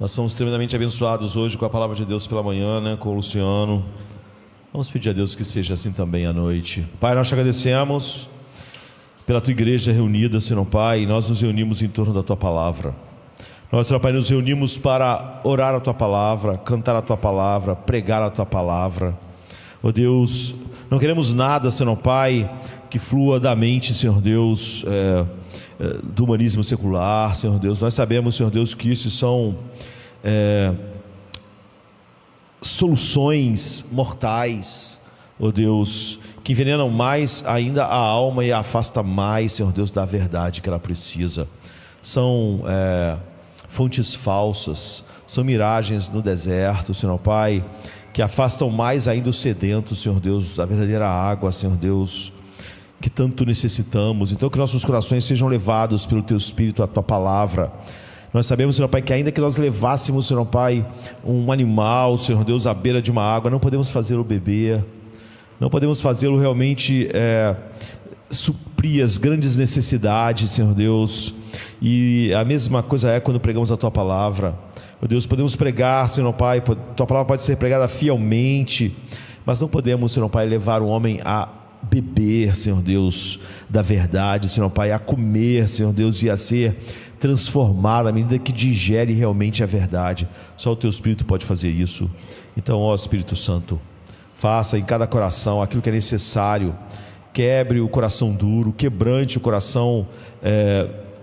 Nós fomos tremendamente abençoados hoje com a palavra de Deus pela manhã, né, com o Luciano. Vamos pedir a Deus que seja assim também à noite. Pai, nós te agradecemos pela tua igreja reunida, Senhor Pai, e nós nos reunimos em torno da tua palavra. Nós, Senhor Pai, nos reunimos para orar a tua palavra, cantar a tua palavra, pregar a tua palavra. Ó Deus, não queremos nada, Senhor Pai, que flua da mente, Senhor Deus, do humanismo secular, Senhor Deus. Nós sabemos, Senhor Deus, que isso são soluções mortais, ó Deus, que envenenam mais ainda a alma e a afasta mais, Senhor Deus, da verdade que ela precisa. São fontes falsas, são miragens no deserto, Senhor Pai, que afastam mais ainda os sedentos, Senhor Deus, da verdadeira água, Senhor Deus, que tanto necessitamos. Então que nossos corações sejam levados pelo Teu Espírito à Tua Palavra. Nós sabemos, Senhor Pai, que ainda que nós levássemos, Senhor Pai, um animal, Senhor Deus, à beira de uma água, não podemos fazê-lo beber, não podemos fazê-lo realmente suprir as grandes necessidades, Senhor Deus. E a mesma coisa é quando pregamos a Tua Palavra. Ó Deus, podemos pregar, Senhor Pai, Tua Palavra pode ser pregada fielmente, mas não podemos, Senhor Pai, levar o homem a beber, Senhor Deus, da verdade, Senhor Pai, a comer, Senhor Deus, e a ser transformado à medida que digere realmente a verdade. Só o Teu Espírito pode fazer isso. Então, ó Espírito Santo, faça em cada coração aquilo que é necessário. Quebre o coração duro, quebrante o coração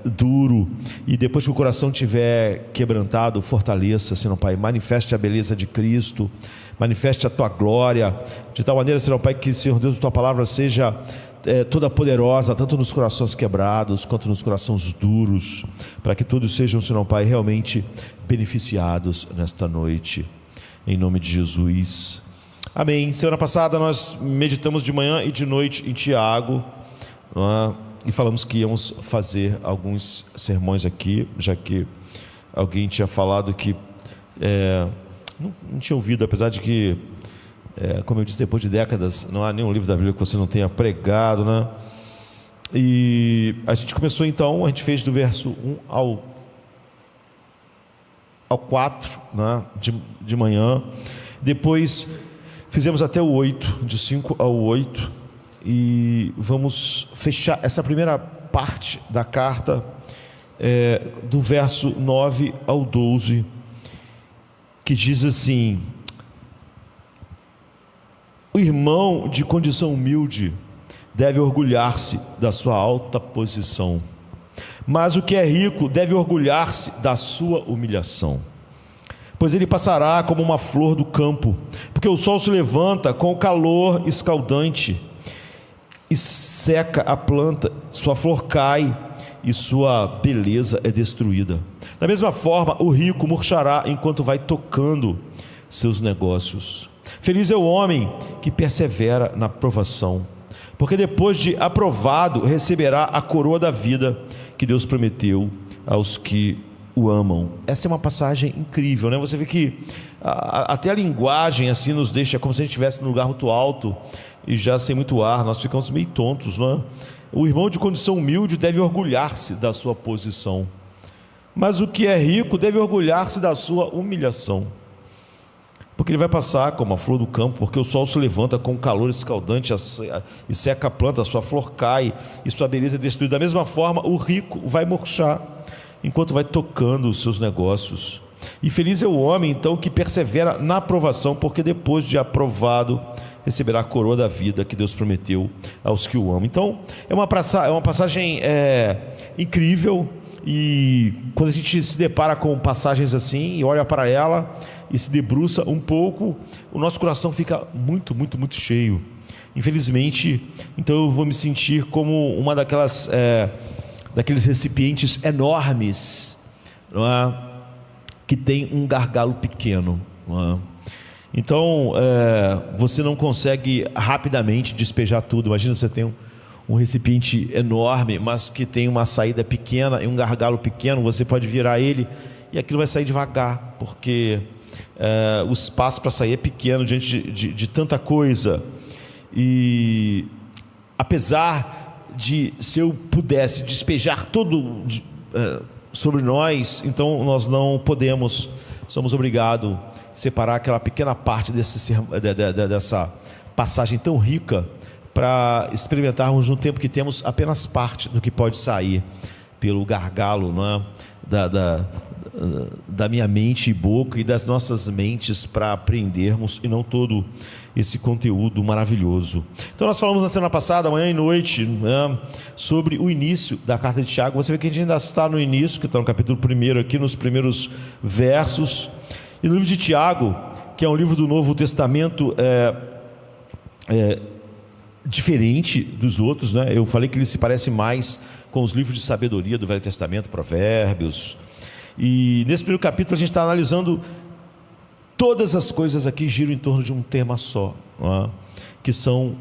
duro, e depois que o coração tiver quebrantado, fortaleça, Senhor Pai, manifeste a beleza de Cristo, manifeste a Tua glória, de tal maneira, Senhor Pai, que, Senhor Deus, a Tua palavra seja toda poderosa, tanto nos corações quebrados, quanto nos corações duros, para que todos sejam, Senhor Pai, realmente beneficiados nesta noite, em nome de Jesus, amém. Semana passada nós meditamos de manhã e de noite em Tiago, não é? E falamos que íamos fazer alguns sermões aqui, já que alguém tinha falado que não tinha ouvido, apesar de que, como eu disse, depois de décadas, não há nenhum livro da Bíblia que você não tenha pregado, né? E a gente começou então, a gente fez do verso 1 ao 4, né? de manhã, depois fizemos até o 8, de 5 ao 8, e vamos fechar essa primeira parte da carta, do verso 9 ao 12, que diz assim: o irmão de condição humilde deve orgulhar-se da sua alta posição, mas o que é rico deve orgulhar-se da sua humilhação, pois ele passará como uma flor do campo, porque o sol se levanta com o calor escaldante e seca a planta, sua flor cai e sua beleza é destruída. Da mesma forma, o rico murchará enquanto vai tocando seus negócios. Feliz é o homem que persevera na provação, porque depois de aprovado receberá a coroa da vida que Deus prometeu aos que o amam. Essa é uma passagem incrível, né? Você vê que até a linguagem assim nos deixa como se a gente estivesse num lugar muito alto e já sem muito ar, nós ficamos meio tontos, não é? O irmão de condição humilde deve orgulhar-se da sua posição, mas o que é rico deve orgulhar-se da sua humilhação, porque ele vai passar como a flor do campo, porque o sol se levanta com calor escaldante e seca a planta, a sua flor cai e sua beleza é destruída. Da mesma forma, o rico vai murchar enquanto vai tocando os seus negócios. E feliz é o homem então que persevera na aprovação, porque depois de aprovado receberá a coroa da vida que Deus prometeu aos que o amam. Então é uma passagem incrível, e quando a gente se depara com passagens assim e olha para ela e se debruça um pouco, o nosso coração fica muito, muito, muito cheio. Infelizmente, então eu vou me sentir como uma daqueles recipientes enormes, não é? Que tem um gargalo pequeno, não é? Então você não consegue rapidamente despejar tudo. Imagina, você tem um recipiente enorme, mas que tem uma saída pequena e um gargalo pequeno. Você pode virar ele e aquilo vai sair devagar, porque o espaço para sair é pequeno diante de tanta coisa. E apesar de, se eu pudesse despejar sobre nós, então nós não podemos, somos obrigados a separar aquela pequena parte dessa passagem tão rica para experimentarmos no tempo que temos apenas parte do que pode sair pelo gargalo, não é? Da minha mente e boca e das nossas mentes para aprendermos e não todo esse conteúdo maravilhoso. Então nós falamos na semana passada, manhã e noite, né, sobre o início da carta de Tiago. Você vê que a gente ainda está no início, que está no capítulo 1 aqui, nos primeiros versos. E no livro de Tiago, que é um livro do Novo Testamento, diferente dos outros, né? Eu falei que ele se parece mais com os livros de sabedoria do Velho Testamento, Provérbios. E nesse primeiro capítulo a gente está analisando todas as coisas aqui giram em torno de um tema só, não é? Que são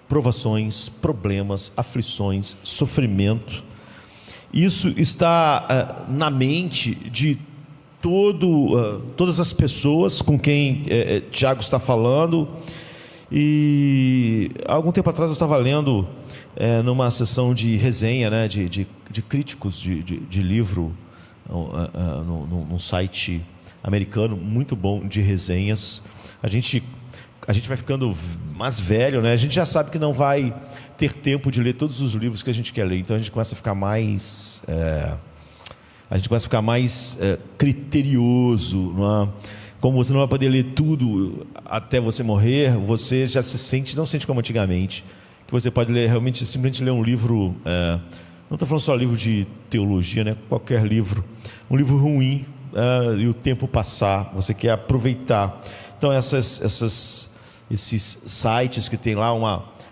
provações, problemas, aflições, sofrimento. Isso está na mente de todas as pessoas com quem Tiago está falando. E há algum tempo atrás eu estava lendo numa sessão de resenha, né, de críticos de livro, num site americano muito bom de resenhas. A gente vai ficando mais velho, né? A gente já sabe que não vai ter tempo de ler todos os livros que a gente quer ler, então a gente começa a ficar mais criterioso, não é? Como você não vai poder ler tudo até você morrer, você já não sente como antigamente, que você pode ler realmente, simplesmente ler um livro, não estou falando só livro de teologia, né? Qualquer livro, um livro ruim, e o tempo passar, você quer aproveitar. Então esses sites que tem lá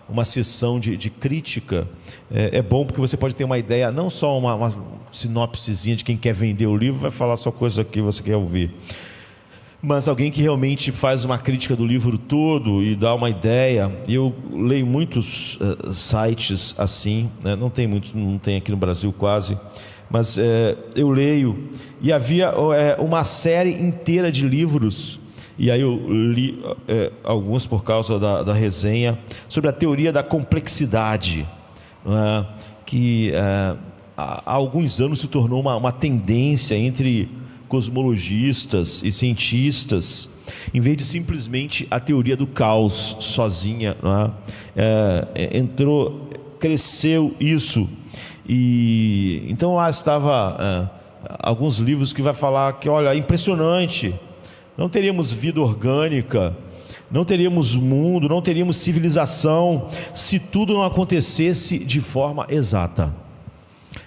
uma seção de crítica, é bom porque você pode ter uma ideia, não só uma sinopsezinha de quem quer vender o livro, vai falar só coisa que você quer ouvir, mas alguém que realmente faz uma crítica do livro todo e dá uma ideia. Eu leio muitos sites assim, né? Não tem muitos, não tem aqui no Brasil quase, mas eu leio, e havia uma série inteira de livros, e aí eu li alguns por causa da resenha, sobre a teoria da complexidade, que há alguns anos se tornou uma tendência entre cosmologistas e cientistas, em vez de simplesmente a teoria do caos sozinha, cresceu isso. E então lá estava alguns livros que vai falar que, olha, é impressionante, não teríamos vida orgânica, não teríamos mundo, não teríamos civilização se tudo não acontecesse de forma exata.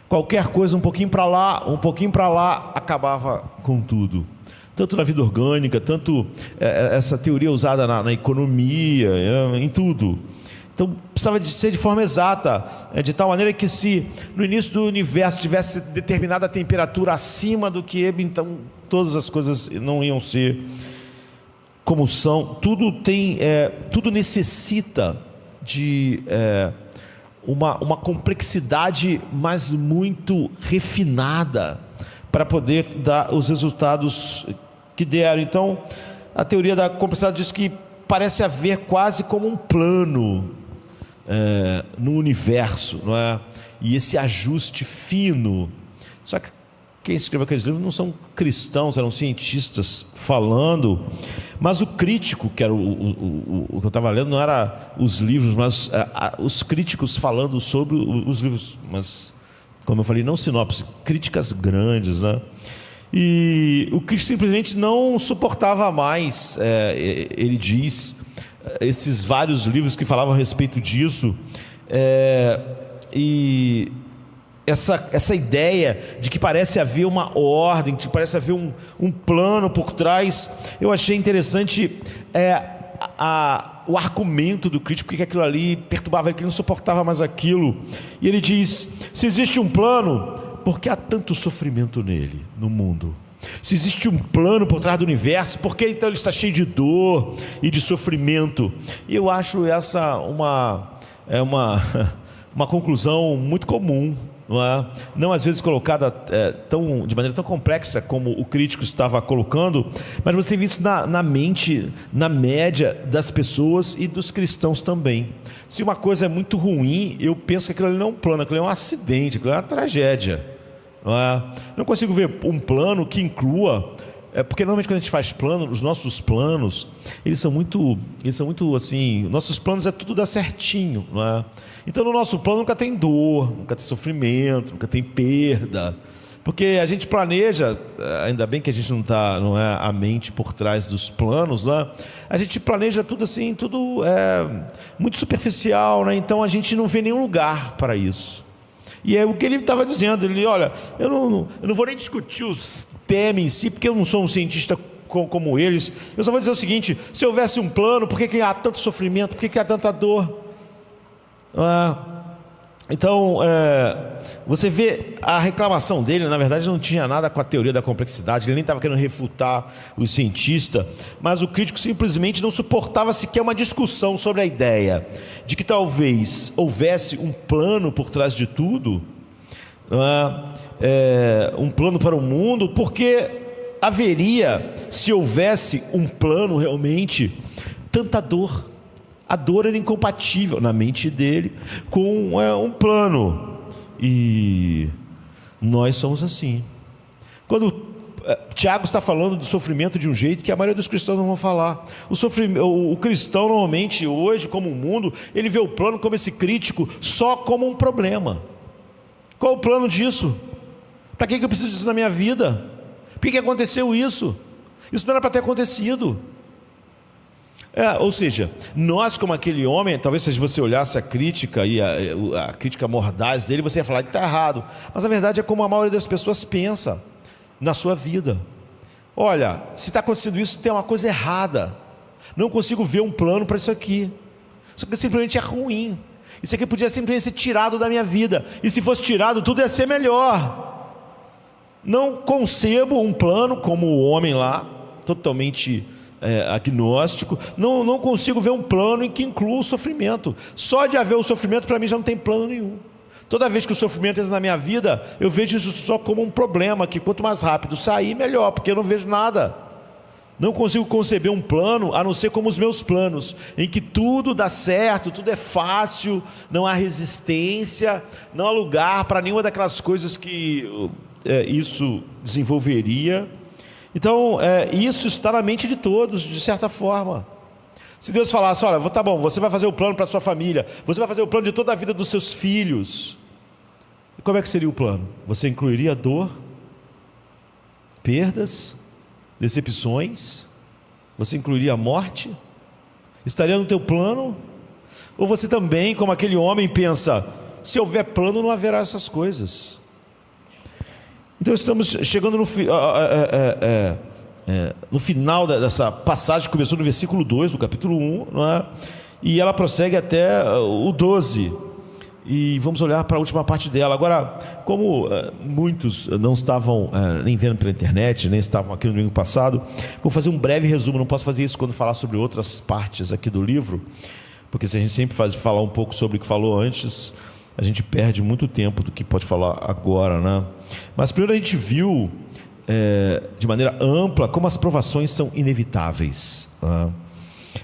Qualquer coisa um pouquinho para lá acabava com tudo, tanto na vida orgânica, tanto essa teoria usada na economia, em tudo. Então precisava de ser de forma exata, de tal maneira que se no início do universo tivesse determinada temperatura acima do que então todas as coisas não iam ser como são. Tudo necessita de uma complexidade, mas muito refinada, para poder dar os resultados que deram. Então a teoria da complexidade diz que parece haver quase como um plano no universo, não é? E esse ajuste fino. Só que quem escreveu aqueles livros não são cristãos, eram cientistas falando. Mas o crítico, que era o que eu estava lendo, não era os livros, mas os críticos falando sobre os livros. Mas, como eu falei, não sinopse, críticas grandes, né? E o crítico simplesmente não suportava mais, ele diz, esses vários livros que falavam a respeito disso, e essa ideia de que parece haver uma ordem, de que parece haver um plano por trás. Eu achei interessante o argumento do crítico, porque aquilo ali perturbava ele, que ele não suportava mais aquilo. E ele diz: se existe um plano, por que há tanto sofrimento nele, no mundo? Se existe um plano por trás do universo, por que então ele está cheio de dor e de sofrimento? E eu acho essa uma conclusão muito comum, não é? Não às vezes colocada de maneira tão complexa como o crítico estava colocando, mas você vê isso na mente, na média das pessoas e dos cristãos também. Se uma coisa é muito ruim, eu penso que aquilo ali não é um plano, aquilo é um acidente, aquilo é uma tragédia, não é? Não consigo ver um plano que inclua, porque normalmente quando a gente faz plano, os nossos planos, eles são muito assim, nossos planos é tudo dar certinho, não é? Então no nosso plano nunca tem dor, nunca tem sofrimento, nunca tem perda, porque a gente planeja, ainda bem que a gente não é a mente por trás dos planos, né? A gente planeja tudo assim, tudo muito superficial, né? Então a gente não vê nenhum lugar para isso. E é o que ele estava dizendo, ele, olha, eu não vou nem discutir os temas em si, porque eu não sou um cientista como eles, eu só vou dizer o seguinte: se houvesse um plano, por que há tanto sofrimento, por que há tanta dor? Então, você vê a reclamação dele, na verdade não tinha nada com a teoria da complexidade, ele nem estava querendo refutar o cientista, mas o crítico simplesmente não suportava sequer uma discussão sobre a ideia de que talvez houvesse um plano por trás de tudo, um plano para o mundo, porque haveria, se houvesse um plano realmente, tanta dor. A dor era incompatível na mente dele com um plano. E nós somos assim. Quando Tiago está falando do sofrimento de um jeito que a maioria dos cristãos não vão falar. O cristão normalmente hoje, como o mundo, ele vê o plano como esse crítico só como um problema. Qual o plano disso? Para que eu preciso disso na minha vida? Por que aconteceu isso? Isso não era para ter acontecido. Ou seja, nós como aquele homem, talvez se você olhasse a crítica e a crítica mordaz dele, você ia falar que está errado. Mas a verdade é como a maioria das pessoas pensa na sua vida. Olha, se está acontecendo isso, tem uma coisa errada. Não consigo ver um plano para isso aqui. Isso aqui simplesmente é ruim. Isso aqui podia simplesmente ser tirado da minha vida. E se fosse tirado, tudo ia ser melhor. Não concebo um plano como o homem lá, totalmente agnóstico. Não consigo ver um plano em que inclua o sofrimento. Só de haver o sofrimento, para mim, já não tem plano nenhum. Toda vez que o sofrimento entra na minha vida, eu vejo isso só como um problema, que quanto mais rápido sair, melhor, porque eu não vejo nada. Não consigo conceber um plano, a não ser como os meus planos, em que tudo dá certo, tudo é fácil, não há resistência, não há lugar para nenhuma daquelas coisas que isso desenvolveria. Então, isso está na mente de todos, de certa forma. Se Deus falasse, olha, tá bom, você vai fazer o plano para a sua família, você vai fazer o plano de toda a vida dos seus filhos. E como é que seria o plano? Você incluiria dor, perdas, decepções? Você incluiria a morte? Estaria no teu plano? Ou você também, como aquele homem, pensa, se houver plano não haverá essas coisas? Então estamos chegando no final dessa passagem que começou no versículo 2 do capítulo 1, não é? E ela prossegue até o 12, e vamos olhar para a última parte dela. Agora, como muitos não estavam nem vendo pela internet, nem estavam aqui no domingo passado, vou fazer um breve resumo. Não posso fazer isso quando falar sobre outras partes aqui do livro, porque se a gente sempre falar um pouco sobre o que falou antes, a gente perde muito tempo do que pode falar agora, né? Mas primeiro a gente viu de maneira ampla como as provações são inevitáveis, né?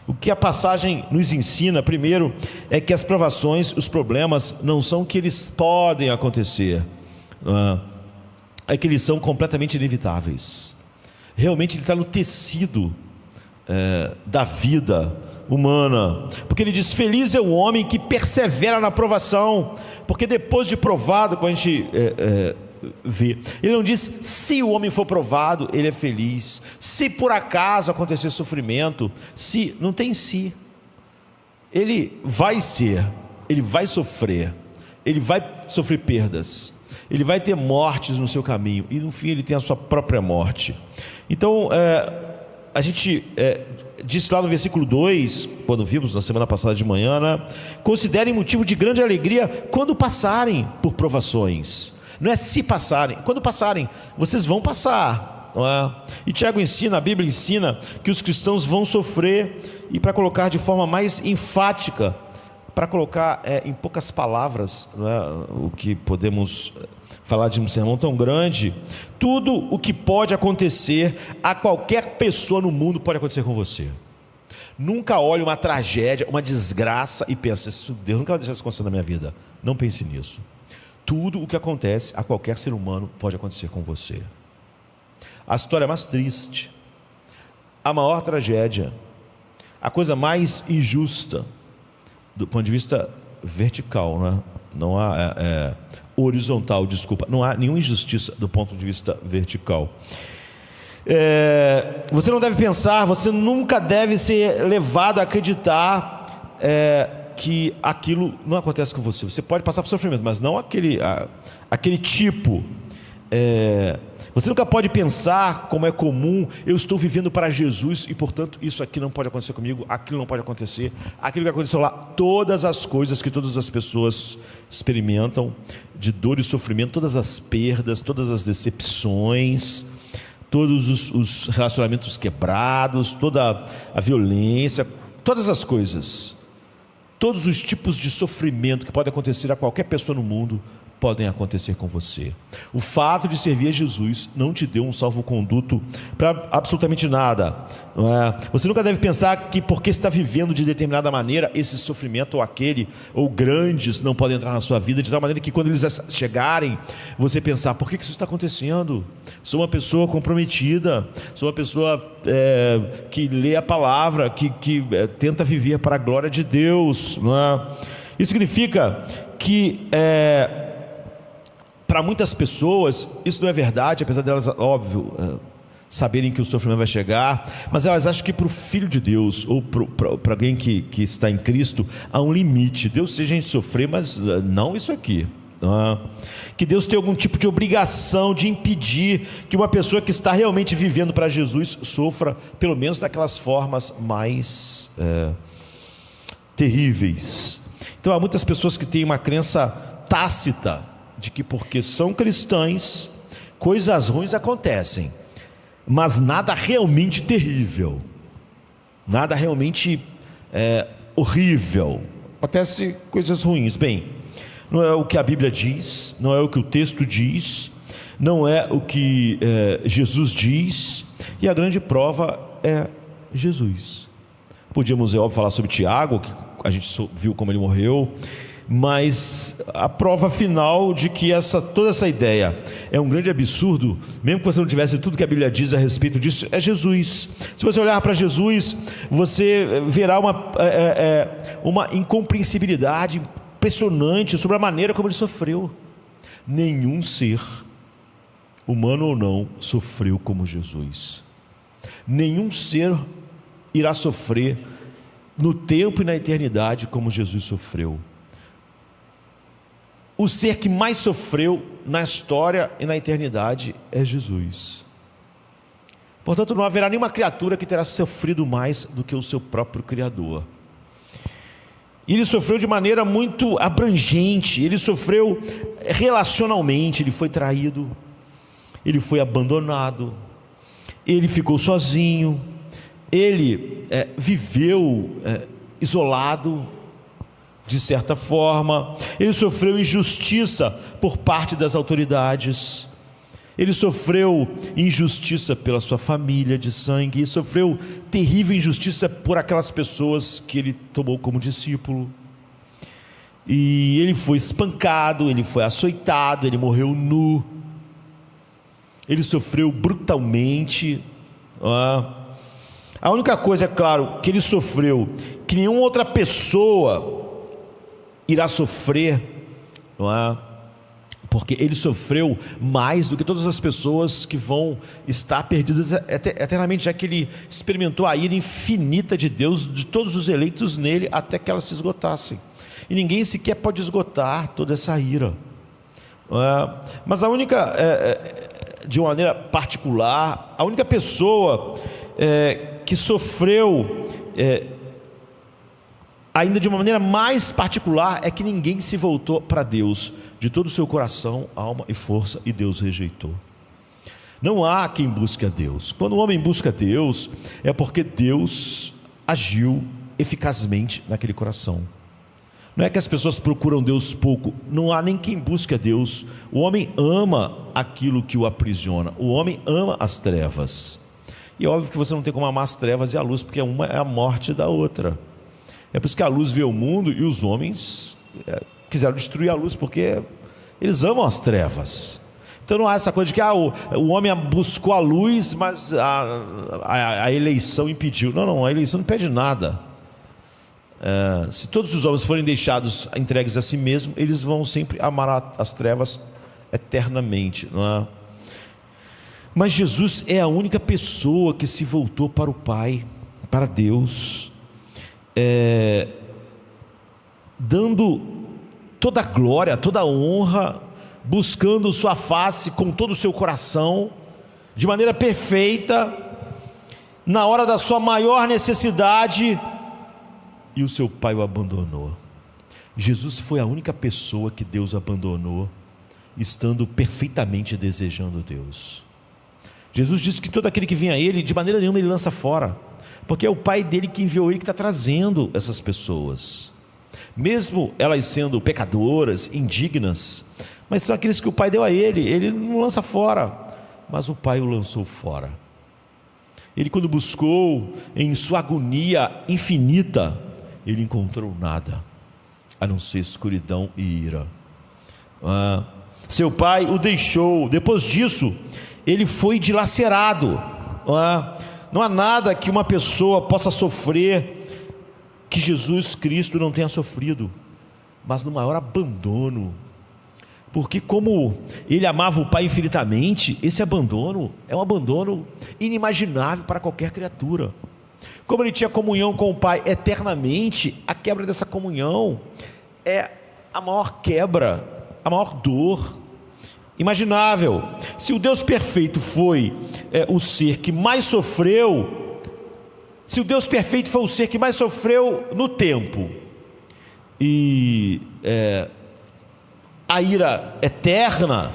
O que a passagem nos ensina primeiro é que as provações, os problemas não são que eles podem acontecer, né? É que eles são completamente inevitáveis. Realmente ele está no tecido da vida humana, porque ele diz, feliz é o homem que persevera na provação, porque depois de provado, quando a gente vê, ele não diz se o homem for provado, ele é feliz, se por acaso acontecer sofrimento, se, não tem se, ele vai ser, ele vai sofrer perdas, ele vai ter mortes no seu caminho, e no fim ele tem a sua própria morte. Então a gente disse lá no versículo 2, quando vimos na semana passada de manhã, né? Considerem motivo de grande alegria quando passarem por provações. Não é se passarem, quando passarem, vocês vão passar, não é? E Tiago ensina, a Bíblia ensina que os cristãos vão sofrer, e para colocar de forma mais enfática, para colocar em poucas palavras, não é? O que podemos falar de um sermão tão grande, tudo o que pode acontecer a qualquer pessoa no mundo pode acontecer com você. Nunca olhe uma tragédia, uma desgraça e pense, Deus nunca vai deixar isso acontecer na minha vida. Não pense nisso. tudo o que acontece a qualquer ser humano pode acontecer com você. A história mais triste, a maior tragédia, a coisa mais injusta, do ponto de vista vertical, né? Não há horizontal, desculpa, não há nenhuma injustiça do ponto de vista vertical. Você não deve pensar, você nunca deve ser levado a acreditar que aquilo não acontece com você. Você pode passar por sofrimento, mas não aquele tipo. Você nunca pode pensar, como é comum, eu estou vivendo para Jesus e, portanto, isso aqui não pode acontecer comigo, aquilo não pode acontecer, aquilo que aconteceu lá. Todas as coisas que todas as pessoas experimentam de dor e sofrimento, todas as perdas, todas as decepções, todos os relacionamentos quebrados, toda a violência, todas as coisas, todos os tipos de sofrimento que podem acontecer a qualquer pessoa no mundo, podem acontecer com você. O fato de servir a Jesus não te deu um salvo-conduto para absolutamente nada, não é? Você nunca deve pensar que porque está vivendo de determinada maneira, esse sofrimento ou aquele, ou grandes, não podem entrar na sua vida, de tal maneira que quando eles chegarem, você pensar, por que isso está acontecendo? Sou uma pessoa comprometida, sou uma pessoa que lê a palavra, que tenta viver para a glória de Deus, não é? Isso significa que para muitas pessoas isso não é verdade, apesar delas, óbvio, saberem que o sofrimento vai chegar, mas elas acham que para o Filho de Deus, ou para alguém que está em Cristo, há um limite. Deus seja a gente sofrer, mas não isso aqui. Que Deus tem algum tipo de obrigação de impedir que uma pessoa que está realmente vivendo para Jesus sofra, pelo menos daquelas formas mais terríveis. Então há muitas pessoas que têm uma crença tácita de que porque são cristãs, coisas ruins acontecem, mas nada realmente terrível, nada realmente horrível. Acontecem coisas ruins. Bem, não é o que a Bíblia diz, não é o que o texto diz, não é o que Jesus diz, e a grande prova é Jesus. Podíamos, é óbvio, falar sobre Tiago, que a gente viu como ele morreu, mas a prova final de que toda essa ideia é um grande absurdo, mesmo que você não tivesse tudo que a Bíblia diz a respeito disso, é Jesus. Se você olhar para Jesus, você verá uma incompreensibilidade impressionante sobre a maneira como ele sofreu. Nenhum ser, humano ou não, sofreu como Jesus. Nenhum ser irá sofrer no tempo e na eternidade como Jesus sofreu. O ser que mais sofreu na história e na eternidade é Jesus. Portanto, não haverá nenhuma criatura que terá sofrido mais do que o seu próprio Criador. Ele sofreu de maneira muito abrangente, ele sofreu relacionalmente, ele foi traído, ele foi abandonado, ele ficou sozinho, ele viveu isolado, de certa forma, ele sofreu injustiça por parte das autoridades, ele sofreu injustiça pela sua família de sangue, ele sofreu terrível injustiça por aquelas pessoas que ele tomou como discípulo, e ele foi espancado, ele foi açoitado, ele morreu nu, ele sofreu brutalmente. A única coisa, é claro, que ele sofreu, que nenhuma outra pessoa irá sofrer, não é? Porque ele sofreu mais do que todas as pessoas que vão estar perdidas eternamente, já que ele experimentou a ira infinita de Deus, de todos os eleitos nele, até que elas se esgotassem. E ninguém sequer pode esgotar toda essa ira. Mas a única, de uma maneira particular, a única pessoa que sofreu ainda de uma maneira mais particular é que ninguém se voltou para Deus de todo o seu coração, alma e força, e Deus rejeitou. Não há quem busque a Deus. Quando o homem busca Deus, é porque Deus agiu eficazmente naquele coração. Não é que as pessoas procuram Deus pouco, não há nem quem busque a Deus. O homem ama aquilo que o aprisiona, o homem ama as trevas. E é óbvio que você não tem como amar as trevas e a luz, porque uma é a morte da outra. É por isso que a luz vê o mundo e os homens quiseram destruir a luz, porque Eles amam as trevas. Então não há essa coisa de que o homem buscou a luz, mas a eleição impediu. Não, a eleição não impede nada. Se todos os homens forem deixados entregues a si mesmos, eles vão sempre amar as trevas eternamente, não é? Mas Jesus é a única pessoa que se voltou para o Pai, para Deus, dando toda a glória, toda a honra, buscando sua face com todo o seu coração, de maneira perfeita, na hora da sua maior necessidade, e o seu Pai o abandonou. Jesus foi a única pessoa que Deus abandonou, estando perfeitamente desejando Deus. Jesus disse que todo aquele que vem a Ele, de maneira nenhuma Ele lança fora, porque é o Pai dele que enviou Ele, que está trazendo essas pessoas, mesmo elas sendo pecadoras, indignas, mas são aqueles que o Pai deu a Ele. Ele não lança fora, mas o Pai o lançou fora. Ele, quando buscou em sua agonia infinita, ele encontrou nada, a não ser escuridão e ira. Seu Pai o deixou. Depois disso, ele foi dilacerado. Não há nada que uma pessoa possa sofrer que Jesus Cristo não tenha sofrido, mas no maior abandono, porque como ele amava o Pai infinitamente, esse abandono é um abandono inimaginável para qualquer criatura. Como ele tinha comunhão com o Pai eternamente, a quebra dessa comunhão é a maior quebra, a maior dor imaginável. Se o Deus perfeito foi o ser que mais sofreu, se o Deus perfeito foi o ser que mais sofreu no tempo, e a ira eterna,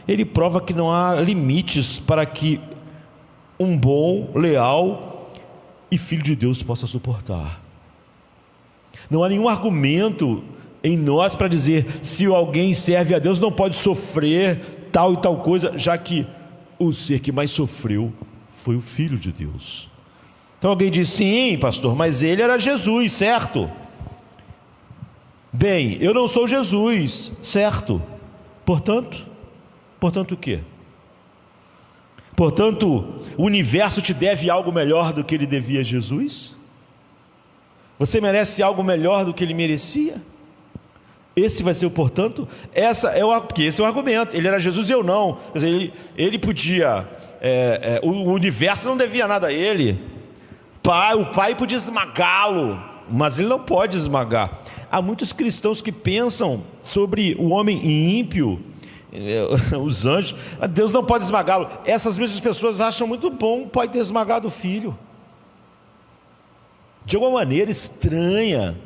ele prova que não há limites para que um bom, leal e filho de Deus possa suportar. Não há nenhum argumento em nós para dizer, se alguém serve a Deus não pode sofrer tal e tal coisa, já que o ser que mais sofreu foi o Filho de Deus. Então alguém diz, sim pastor, mas ele era Jesus, certo? Bem, eu não sou Jesus, certo? Portanto o quê? Portanto, o universo te deve algo melhor do que ele devia a Jesus? Você merece algo melhor do que ele merecia? Esse vai ser o portanto? Porque esse é o argumento. Ele era Jesus e eu não. Quer dizer, ele podia, o universo não devia nada a ele. O Pai podia esmagá-lo, mas ele não pode esmagar. Há muitos cristãos que pensam sobre o homem ímpio, os anjos, Deus não pode esmagá-lo. Essas mesmas pessoas acham muito bom o Pai ter esmagado o Filho. De alguma maneira estranha,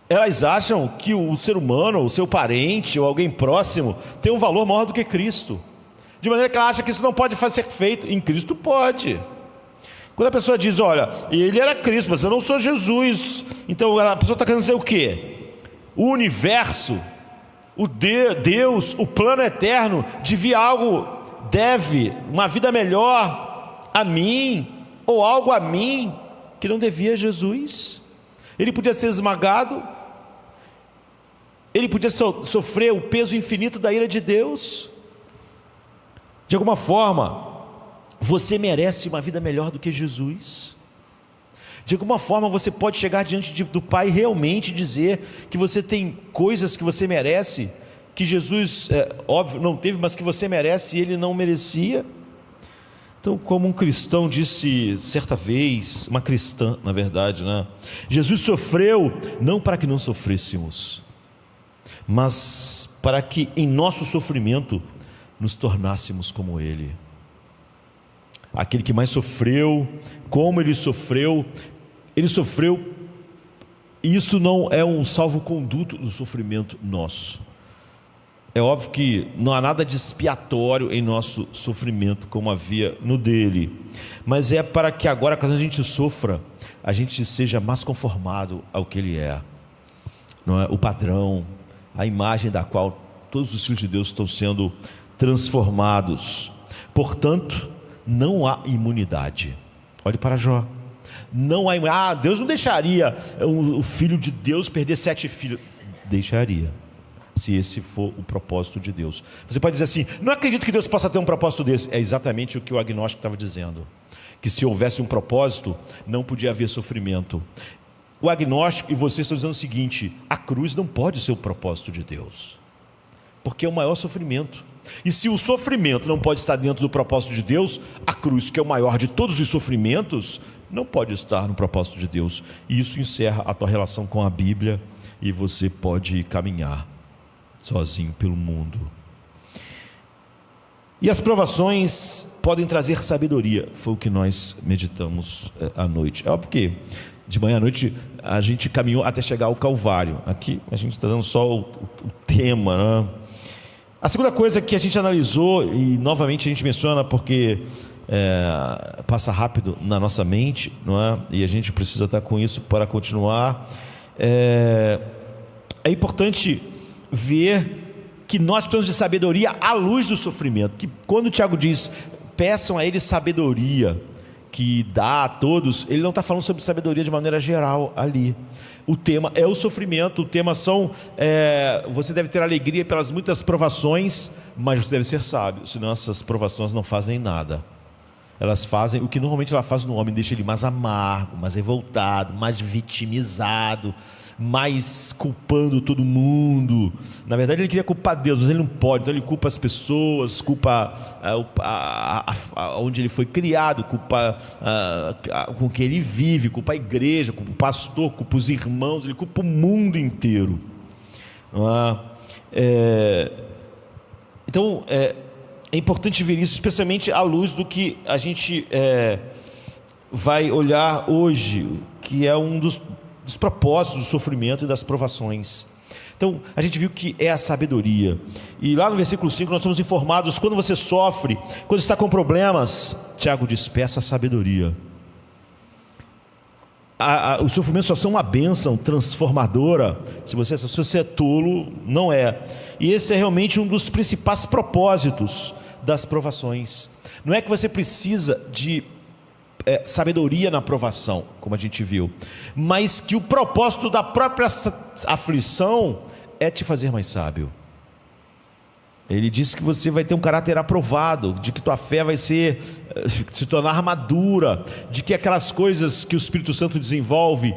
elas acham que o ser humano, o seu parente ou alguém próximo tem um valor maior do que Cristo, de maneira que ela acha que isso não pode ser feito. Em Cristo pode. Quando a pessoa diz, olha, ele era Cristo, mas eu não sou Jesus, então a pessoa está querendo dizer o quê? O universo, Deus, o plano eterno deve uma vida melhor a mim, ou algo a mim que não devia a Jesus. Ele podia ser esmagado, ele podia sofrer o peso infinito da ira de Deus. De alguma forma, você merece uma vida melhor do que Jesus. De alguma forma você pode chegar diante do Pai realmente dizer que você tem coisas que você merece, que Jesus, óbvio, não teve, mas que você merece e ele não merecia. Então, como um cristão disse certa vez, uma cristã na verdade, né? Jesus sofreu não para que não sofrêssemos, mas para que em nosso sofrimento nos tornássemos como Ele. Aquele que mais sofreu, como Ele sofreu, e isso não é um salvo-conduto do sofrimento nosso. É óbvio que não há nada de expiatório em nosso sofrimento como havia no dele, mas é para que agora, quando a gente sofra, a gente seja mais conformado ao que Ele é, não é? O padrão, a imagem da qual todos os filhos de Deus estão sendo transformados. Portanto, não há imunidade. Olhe para Jó. Não há Deus não deixaria o filho de Deus perder 7 filhos. Deixaria. se esse for o propósito de Deus. Você pode dizer assim: não acredito que Deus possa ter um propósito desse. É exatamente o que o agnóstico estava dizendo, que se houvesse um propósito, não podia haver sofrimento. O agnóstico e você estão dizendo o seguinte: a cruz não pode ser o propósito de Deus, porque é o maior sofrimento. E se o sofrimento não pode estar dentro do propósito de Deus, a cruz, que é o maior de todos os sofrimentos, não pode estar no propósito de Deus. E isso encerra a tua relação com a Bíblia, e você pode caminhar sozinho pelo mundo. E as provações podem trazer sabedoria. Foi o que nós meditamos à noite. É óbvio que de manhã à noite a gente caminhou até chegar ao Calvário. Aqui a gente está dando só o tema, né? A segunda coisa que a gente analisou, e novamente a gente menciona porque passa rápido na nossa mente, não é? E a gente precisa estar com isso para continuar. É importante ver que nós precisamos de sabedoria à luz do sofrimento. Que quando o Tiago diz, peçam a ele sabedoria, que dá a todos, ele não está falando sobre sabedoria de maneira geral ali. O tema é o sofrimento, o tema são, você deve ter alegria pelas muitas provações, mas você deve ser sábio, senão essas provações não fazem nada. Elas fazem o que normalmente ela faz no homem, deixa ele mais amargo, mais revoltado, mais vitimizado, mais culpando todo mundo. Na verdade ele queria culpar Deus, mas ele não pode, então ele culpa as pessoas, culpa onde ele foi criado, culpa com que ele vive, culpa a igreja, culpa o pastor, culpa os irmãos, ele culpa o mundo inteiro. Então é importante ver isso, especialmente à luz do que a gente vai olhar hoje, que é um dos propósitos do sofrimento e das provações. Então a gente viu que é a sabedoria, e lá no versículo 5 nós somos informados: quando você sofre, quando está com problemas, Tiago diz, peça a sabedoria. Os sofrimentos só são uma bênção transformadora. Se você é tolo, não é. E esse é realmente um dos principais propósitos das provações. Não é que você precisa de sabedoria na provação, como a gente viu, mas que o propósito da própria aflição é te fazer mais sábio. Ele diz que você vai ter um caráter aprovado, de que tua fé vai se tornar armadura, de que aquelas coisas que o Espírito Santo desenvolve,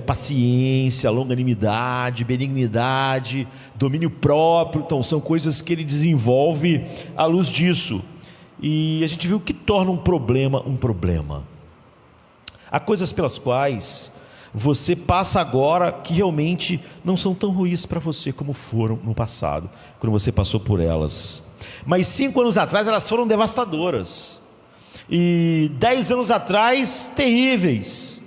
paciência, longanimidade, benignidade, domínio próprio, então são coisas que ele desenvolve à luz disso. E a gente viu que torna um problema um problema. Há coisas pelas quais você passa agora que realmente não são tão ruins para você como foram no passado, quando você passou por elas. Mas 5 anos atrás elas foram devastadoras, e 10 anos atrás terríveis.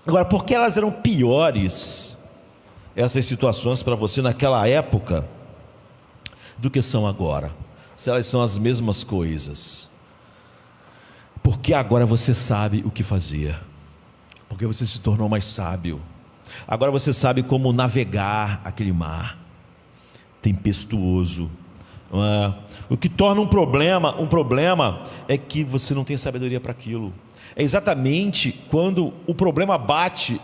Agora, por que elas eram piores, essas situações para você naquela época, do que são agora? Se elas são as mesmas coisas, porque agora você sabe o que fazer, porque você se tornou mais sábio. Agora você sabe como navegar aquele mar tempestuoso. O que torna um problema é que você não tem sabedoria para aquilo. É exatamente quando o problema bate,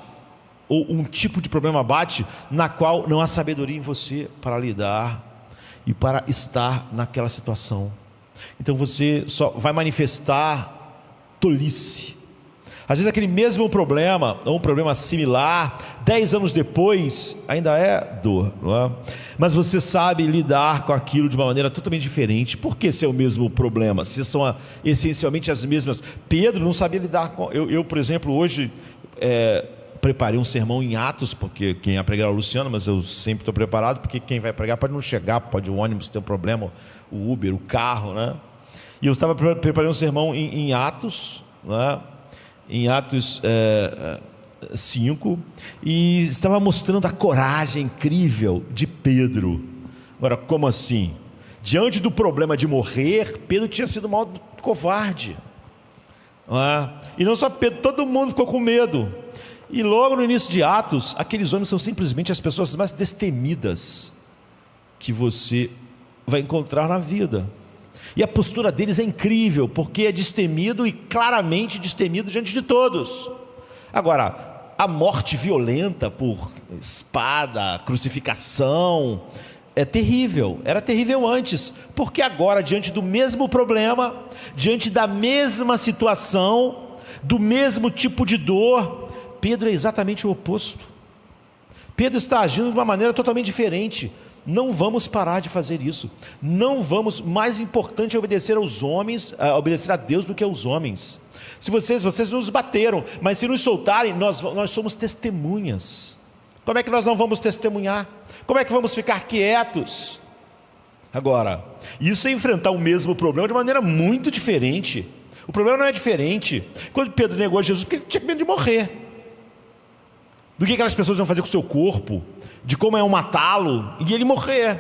ou um tipo de problema bate, na qual não há sabedoria em você para lidar e para estar naquela situação. Então você só vai manifestar tolice. Às vezes aquele mesmo problema, ou um problema similar, 10 anos depois, ainda é dor, não é? Mas você sabe lidar com aquilo de uma maneira totalmente diferente. Por que se é o mesmo problema? Se são essencialmente as mesmas. Pedro não sabia lidar com... Eu por exemplo, hoje preparei um sermão em Atos, porque quem ia pregar é o Luciano, mas eu sempre estou preparado, porque quem vai pregar pode não chegar, pode o ônibus ter um problema, o Uber, o carro, né? E eu estava preparando um sermão em Atos, né? Em Atos 5, e estava mostrando a coragem incrível de Pedro. Agora, como assim? Diante do problema de morrer, Pedro tinha sido mal covarde, não é? E não só Pedro, todo mundo ficou com medo. E logo no início de Atos, aqueles homens são simplesmente as pessoas mais destemidas que você vai encontrar na vida. E a postura deles é incrível, porque é destemido, e claramente destemido diante de todos. Agora, a morte violenta por espada, crucificação, é terrível. Era terrível antes, porque agora, diante do mesmo problema, diante da mesma situação, do mesmo tipo de dor, Pedro é exatamente o oposto. Pedro está agindo de uma maneira totalmente diferente. Não vamos parar de fazer isso. Não vamos, mais importante é obedecer aos homens, obedecer a Deus do que aos homens. Se vocês nos bateram, mas se nos soltarem, nós somos testemunhas. Como é que nós não vamos testemunhar? Como é que vamos ficar quietos? Agora, isso é enfrentar o mesmo problema de maneira muito diferente. O problema não é diferente. Quando Pedro negou a Jesus, porque ele tinha medo de morrer. Do que aquelas pessoas vão fazer com o seu corpo, de como é matá-lo, e ele morrer.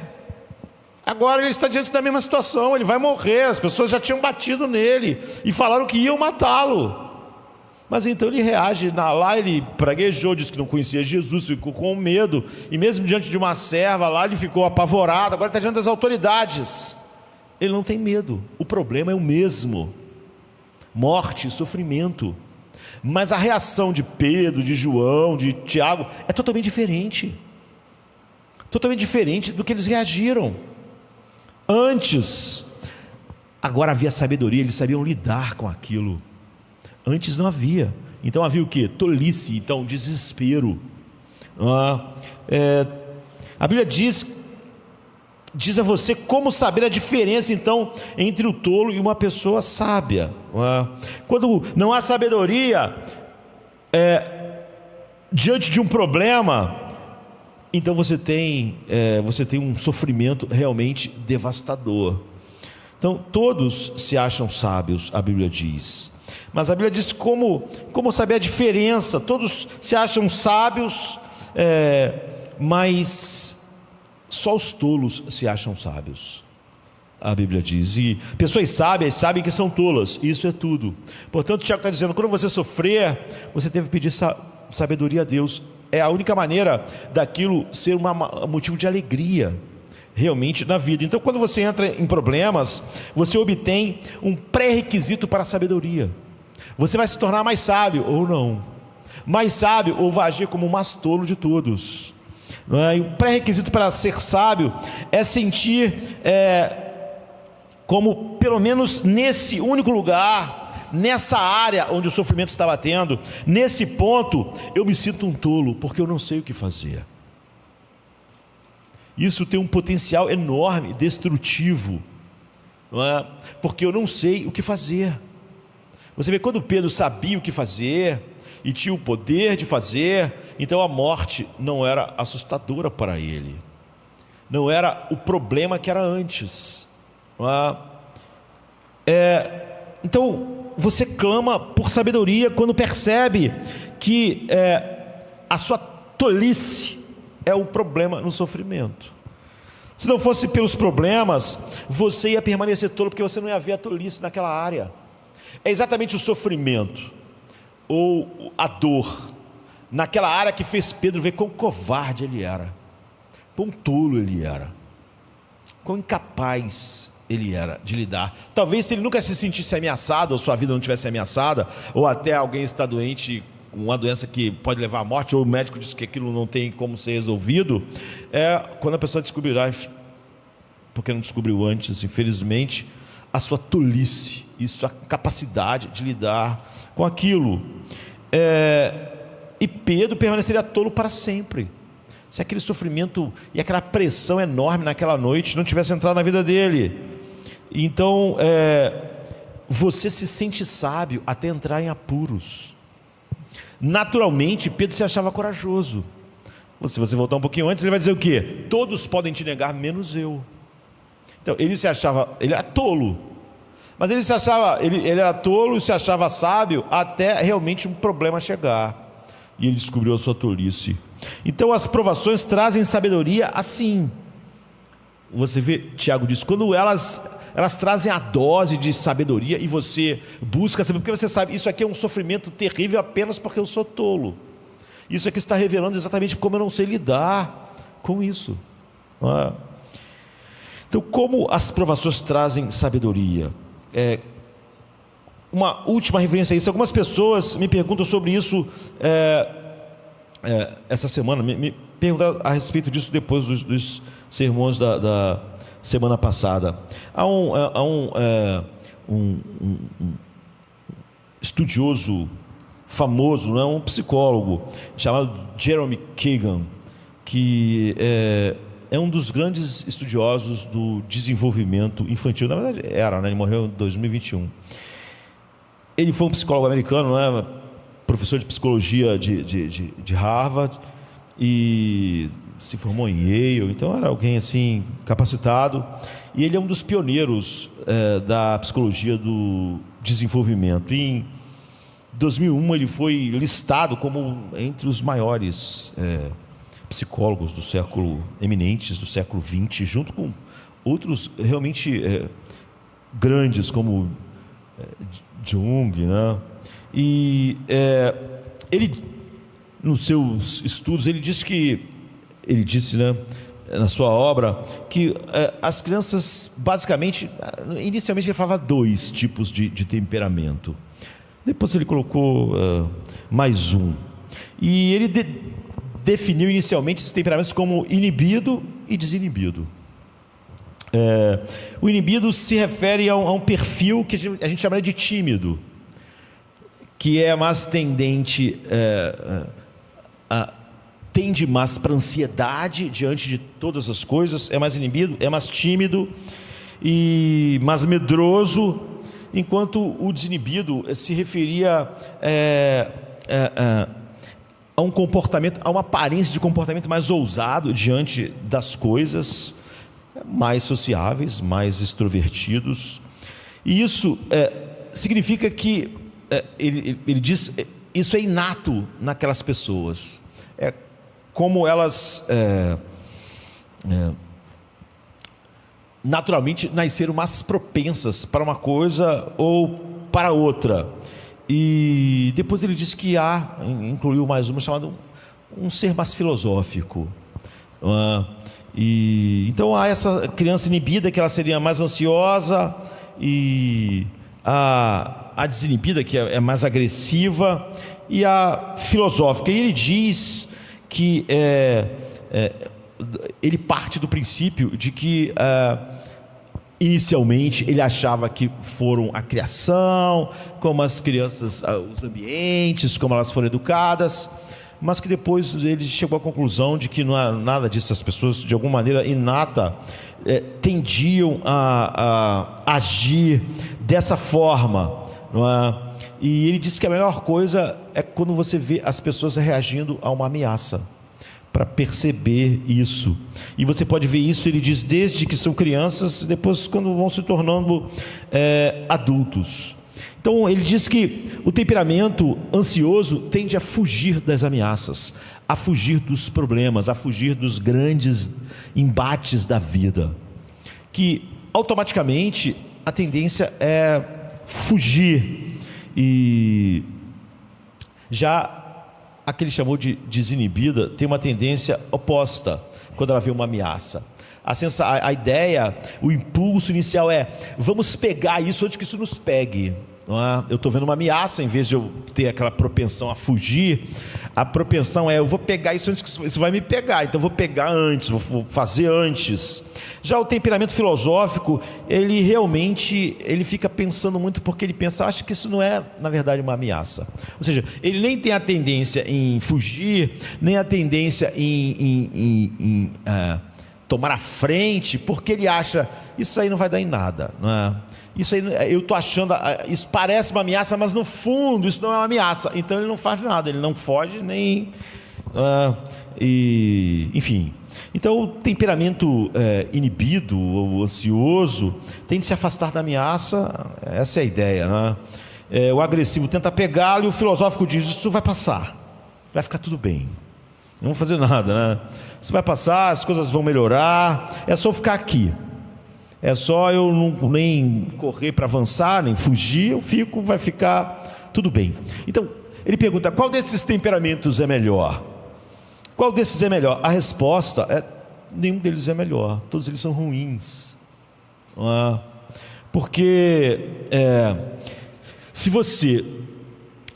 Agora ele está diante da mesma situação, ele vai morrer. As pessoas já tinham batido nele e falaram que iam matá-lo. Mas então ele reage, lá ele praguejou, disse que não conhecia Jesus, ficou com medo, e mesmo diante de uma serva lá ele ficou apavorado. Agora ele está diante das autoridades, ele não tem medo. O problema é o mesmo: morte, sofrimento. Mas a reação de Pedro, de João, de Tiago é totalmente diferente. Totalmente diferente do que eles reagiram antes. Agora havia sabedoria, eles sabiam lidar com aquilo. Antes não havia. Então havia o quê? Tolice, então desespero. A Bíblia diz a você como saber a diferença então entre o tolo e uma pessoa sábia. Quando não há sabedoria diante de um problema, então você tem um sofrimento realmente devastador. Então todos se acham sábios, a Bíblia diz. Mas a Bíblia diz como saber a diferença. Todos se acham sábios, mas só os tolos se acham sábios, a Bíblia diz. E pessoas sábias sabem que são tolas. Isso é tudo. Portanto, Tiago está dizendo: quando você sofrer, você deve pedir sabedoria a Deus. É a única maneira daquilo ser um motivo de alegria realmente na vida. Então, quando você entra em problemas, você obtém um pré-requisito para a sabedoria. Você vai se tornar mais sábio ou não, mais sábio ou vai agir como o mais tolo de todos. E o pré-requisito para ser sábio é sentir como, pelo menos nesse único lugar, nessa área onde o sofrimento está batendo, nesse ponto eu me sinto um tolo, porque eu não sei o que fazer. Isso tem um potencial enorme, destrutivo, porque eu não sei o que fazer. Você vê, quando Pedro sabia o que fazer e tinha o poder de fazer, então a morte não era assustadora para ele, não era o problema que era antes. Então você clama por sabedoria quando percebe que a sua tolice é o problema no sofrimento. Se não fosse pelos problemas, você ia permanecer tolo, porque você não ia ver a tolice naquela área. É exatamente o sofrimento ou a dor naquela área que fez Pedro ver quão covarde ele era, quão tolo ele era, quão incapaz ele era de lidar. Talvez se ele nunca se sentisse ameaçado, ou sua vida não tivesse ameaçada, ou até alguém está doente com uma doença que pode levar à morte, ou o médico diz que aquilo não tem como ser resolvido, quando a pessoa descobrirá, porque não descobriu antes, infelizmente, a sua tolice e sua capacidade de lidar com aquilo. E Pedro permaneceria tolo para sempre, se aquele sofrimento e aquela pressão enorme naquela noite não tivesse entrado na vida dele. Então você se sente sábio até entrar em apuros. Naturalmente Pedro se achava corajoso. Se você voltar um pouquinho antes, ele vai dizer o quê? Todos podem te negar, menos eu. Então ele era tolo, mas ele era tolo e se achava sábio até realmente um problema chegar, e ele descobriu a sua tolice. Então as provações trazem sabedoria assim. Você vê, Tiago diz, quando elas trazem a dose de sabedoria e você busca saber, porque você sabe, isso aqui é um sofrimento terrível apenas porque eu sou tolo. Isso aqui está revelando exatamente como eu não sei lidar com isso. Então, como as provações trazem sabedoria? Uma última referência a isso. Algumas pessoas me perguntam sobre isso essa semana, me perguntaram a respeito disso depois dos sermões da semana passada. Há um estudioso famoso, não é, um psicólogo chamado Jeremy Kagan, que é um dos grandes estudiosos do desenvolvimento infantil. Na verdade era, né? Ele morreu em 2021. Ele foi um psicólogo americano, não é? Professor de psicologia de Harvard, e se formou em Yale, então era alguém assim capacitado, e ele é um dos pioneiros da psicologia do desenvolvimento. Em 2001 ele foi listado como entre os maiores psicólogos do século, eminentes do século XX, junto com outros realmente grandes como Jung, né? E ele, nos seus estudos, ele disse, né, na sua obra, que as crianças, basicamente, inicialmente ele falava 2 tipos de temperamento. Depois ele colocou mais um. E ele definiu inicialmente esses temperamentos como inibido e desinibido. O inibido se refere a um perfil que a gente chama de tímido, que é mais tendente, tende mais para ansiedade diante de todas as coisas, é mais inibido, é mais tímido e mais medroso, enquanto o desinibido se referia a um comportamento, a uma aparência de comportamento mais ousado diante das coisas, mais sociáveis, mais extrovertidos. E isso significa que ele diz, isso é inato naquelas pessoas, é como elas naturalmente nasceram mais propensas para uma coisa ou para outra. E depois ele diz que incluiu mais uma chamada um ser mais filosófico. E então há essa criança inibida, que ela seria mais ansiosa, e a desinibida, que é mais agressiva, e a filosófica. E ele diz que ele parte do princípio de que inicialmente ele achava que foram a criação, como as crianças, os ambientes, como elas foram educadas, mas que depois ele chegou à conclusão de que não há nada disso. As pessoas, de alguma maneira inata, tendiam a agir dessa forma, não é? E ele disse que a melhor coisa é quando você vê as pessoas reagindo a uma ameaça, para perceber isso. E você pode ver isso, ele diz, desde que são crianças, depois quando vão se tornando adultos. Então ele diz que o temperamento ansioso tende a fugir das ameaças, a fugir dos problemas, a fugir dos grandes embates da vida, que automaticamente a tendência é fugir. E já a que ele chamou de desinibida tem uma tendência oposta quando ela vê uma ameaça. A ideia, o impulso inicial é: vamos pegar isso antes que isso nos pegue. Não é? Eu estou vendo uma ameaça, em vez de eu ter aquela propensão a fugir, a propensão é: eu vou pegar isso antes que isso vai me pegar, então eu vou pegar antes, vou fazer antes. Já o temperamento filosófico, ele realmente fica pensando muito, porque ele pensa, acho que isso não é, na verdade, uma ameaça. Ou seja, ele nem tem a tendência em fugir, nem a tendência em tomar a frente, porque ele acha, isso aí não vai dar em nada, não é? Isso aí, eu estou achando, isso parece uma ameaça, mas no fundo isso não é uma ameaça. Então ele não faz nada, ele não foge nem... enfim. Então o temperamento inibido ou ansioso tende a se afastar da ameaça, essa é a ideia, né? O agressivo tenta pegá-lo, e o filosófico diz: isso vai passar, vai ficar tudo bem, não vou fazer nada, né? Isso vai passar, as coisas vão melhorar, é só eu ficar aqui. É só eu não nem correr para avançar, nem fugir, eu fico, vai ficar tudo bem. Então, ele pergunta: qual desses temperamentos é melhor? Qual desses é melhor? A resposta é: nenhum deles é melhor, todos eles são ruins. Porque se você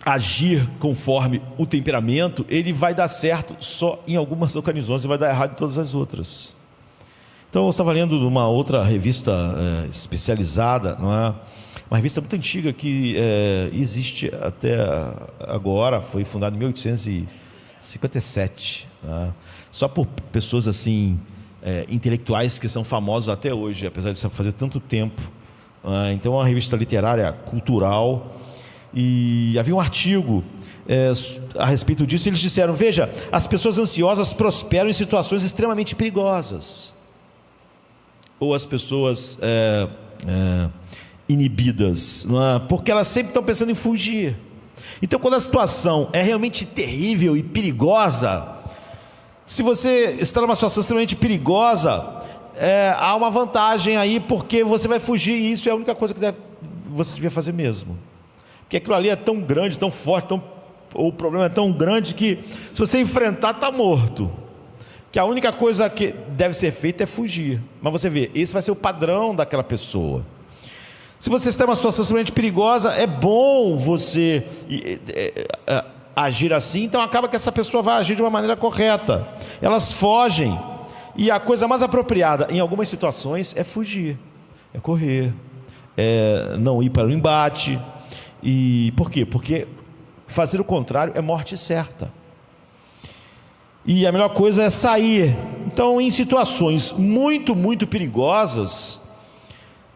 agir conforme o temperamento, ele vai dar certo só em algumas ocasiões e vai dar errado em todas as outras. Então eu estava lendo uma outra revista especializada, não é? Uma revista muito antiga que existe até agora, foi fundada em 1857, né? Só por pessoas assim intelectuais que são famosos até hoje, apesar de fazer tanto tempo. Então é uma revista literária, cultural, e havia um artigo a respeito disso. Eles disseram: veja, as pessoas ansiosas prosperam em situações extremamente perigosas, ou as pessoas inibidas, não é? Porque elas sempre estão pensando em fugir. Então, quando a situação é realmente terrível e perigosa, se você está numa situação extremamente perigosa, há uma vantagem aí, porque você vai fugir, e isso é a única coisa que você devia fazer mesmo, porque aquilo ali é tão grande, tão forte, o problema é tão grande que, se você enfrentar, está morto. Que a única coisa que deve ser feita é fugir. Mas você vê, esse vai ser o padrão daquela pessoa. Se você está em uma situação extremamente perigosa, é bom você agir assim. Então acaba que essa pessoa vai agir de uma maneira correta. Elas fogem, e a coisa mais apropriada em algumas situações é fugir, é correr, é não ir para o embate. E por quê? Porque fazer o contrário é morte certa. E a melhor coisa é sair. Então, em situações muito, muito perigosas,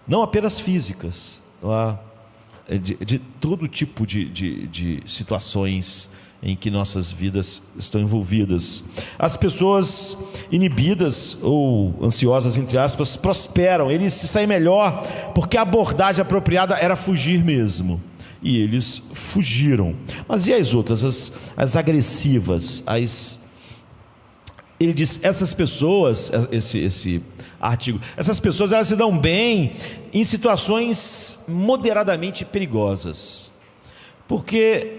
não apenas físicas, não é? De todo tipo de situações em que nossas vidas estão envolvidas, as pessoas inibidas ou ansiosas, entre aspas, prosperam. Eles se saem melhor porque a abordagem apropriada era fugir mesmo, e eles fugiram. Mas e as outras, as agressivas, ele diz, essas pessoas, esse artigo, essas pessoas, elas se dão bem em situações moderadamente perigosas, porque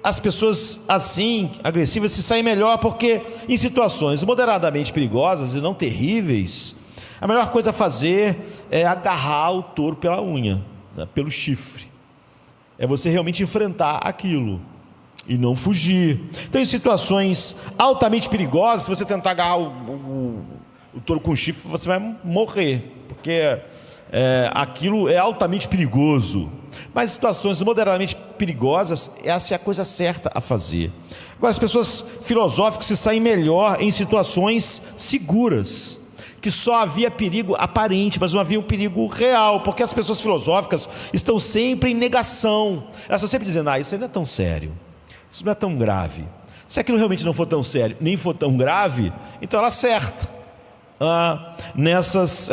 as pessoas assim, agressivas, se saem melhor, porque em situações moderadamente perigosas e não terríveis, a melhor coisa a fazer é agarrar o touro pela unha, né, pelo chifre. É você realmente enfrentar aquilo e não fugir. Então, em situações altamente perigosas, se você tentar agarrar o touro com chifre, você vai morrer, porque aquilo é altamente perigoso. Mas em situações moderadamente perigosas, essa é a coisa certa a fazer. Agora, as pessoas filosóficas se saem melhor em situações seguras, que só havia perigo aparente, mas não havia um perigo real, porque as pessoas filosóficas estão sempre em negação. Elas estão sempre dizendo: isso aí não é tão sério, isso não é tão grave. Se aquilo realmente não for tão sério, nem for tão grave, então ela acerta nessas